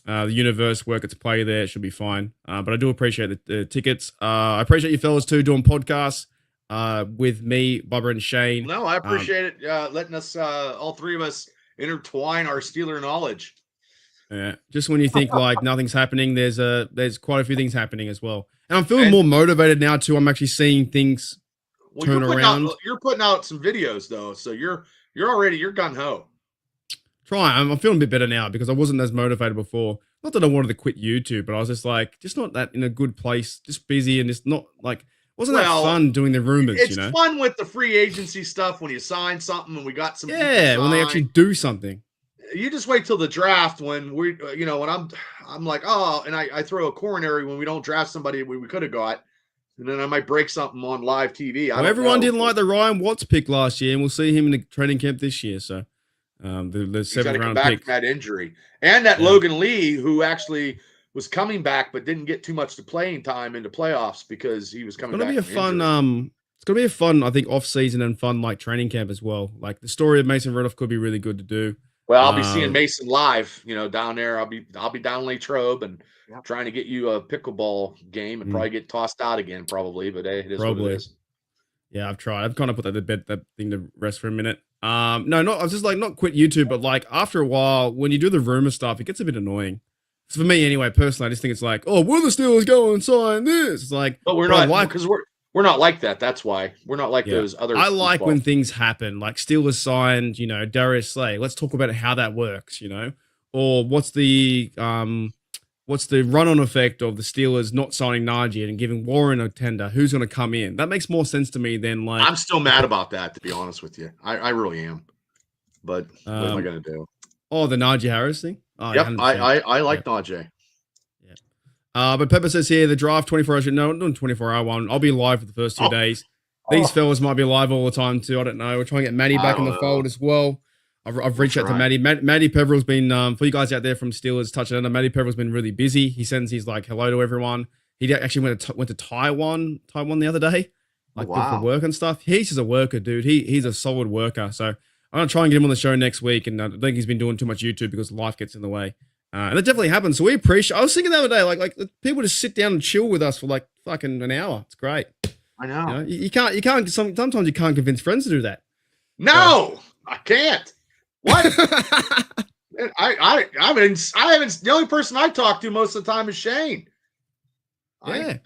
the universe work its play there. It should be fine. But I do appreciate the tickets. I appreciate you fellas too doing podcasts. with me, Bubba, and Shane. No, I appreciate it. Letting us, all three of us, intertwine our Steeler knowledge. Yeah, just when you think like nothing's happening, there's quite a few things happening as well. And I'm feeling more motivated now too. I'm actually seeing things turn around. You're putting out some videos though, so you're gun ho. I'm feeling a bit better now because I wasn't as motivated before. Not that I wanted to quit YouTube, but I was just like, just not that in a good place, just busy, and it's not like wasn't that fun doing the rumors. It's fun with the free agency stuff when you sign something and we got some. Yeah, when they actually do something. You just wait till the draft when when I'm like, oh, and I throw a coronary when we don't draft somebody we could have got, and then I might break something on live TV. Everyone didn't like the Ryan Watts pick last year, and we'll see him in the training camp this year. So the seventh round pick, from that injury, and that Logan Lee, who actually was coming back but didn't get too much to playing time into playoffs because he was coming back. It's gonna be a fun, I think, off season and fun like training camp as well. Like the story of Mason Rudolph could be really good to do. Well, I'll be seeing Mason live, down there. I'll be down Latrobe and trying to get you a pickleball game and probably get tossed out again, probably. But hey, it is what it is. Yeah, I've tried. I've kind of put that thing to rest for a minute. I was just like not quit YouTube, but like after a while, when you do the rumor stuff, it gets a bit annoying. So for me, anyway, personally, I just think it's like, oh, will the Steelers go and sign this? It's like, but we're not because we're not like that. That's why we're not like those other. I like when things happen, like Steelers signed, Darius Slay. Let's talk about how that works, or what's the run-on effect of the Steelers not signing Najee and giving Warren a tender? Who's going to come in? That makes more sense to me than like. I'm still mad about that, to be honest with you. I really am. But what am I going to do? Oh, the Najee Harris thing. Oh, yep, I like Najee. But Pepper says here, the draft 24 hours. No, I'm doing 24-hour one. I'll be live for the first 2 days. These fellas might be live all the time too. I don't know. We're trying to get Maddie back in the fold as well. I've reached out to Maddie. Maddie Peveril's been, for you guys out there from Steelers touching on, Maddie Peveril's been really busy. He sends his like hello to everyone. He actually went to Taiwan the other day, like for work and stuff. He's just a worker, dude. He's a solid worker. So I'm gonna try and get him on the show next week. And I think he's been doing too much YouTube because life gets in the way. And that definitely happens. So we appreciate. I was thinking the other day, like people just sit down and chill with us for like fucking an hour. It's great. I know. You can't. Sometimes you can't convince friends to do that. No, I can't. What? I haven't. The only person I talk to most of the time is Shane. Yeah.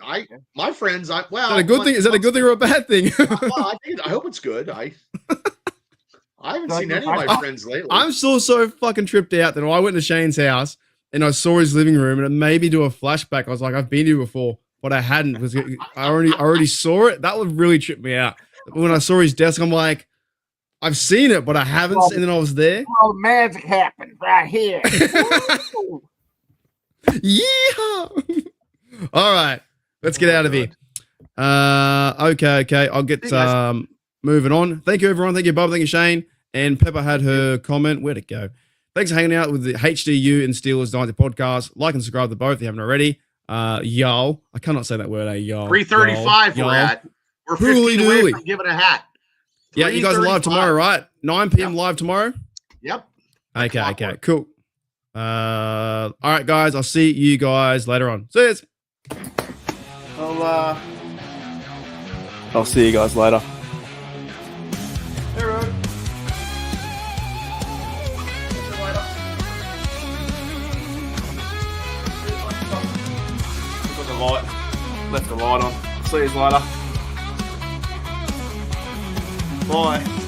My friends. Is that a good thing? Is that a good thing or a bad thing? I hope it's good. I haven't seen any of my friends lately. I'm still so fucking tripped out that I went to Shane's house and I saw his living room and it made me do a flashback. I was like, I've been here before, but I hadn't because I already saw it. That would really trip me out. When I saw his desk, I'm like, I've seen it, but I haven't. And then I was there. All the magic happened right here. Yeehaw! All right, let's get out of here. Okay. I'll get moving on. Thank you, everyone. Thank you, Bob. Thank you, Shane. And Pepper had her comment. Where'd it go? Thanks for hanging out with the HDU and Steelers Dynasty podcast. Like and subscribe to both if you haven't already. Y'all. I cannot say that word, y'all. 3:35 we're at. We're 15 away from giving a hat. Yeah, you guys are live tomorrow, right? 9 p.m. live tomorrow? Yep. Okay, cool. All right, guys. I'll see you guys later on. See you. I'll see you guys later. Hey, Rod. Got the light. Left the light on. See you later. Bye.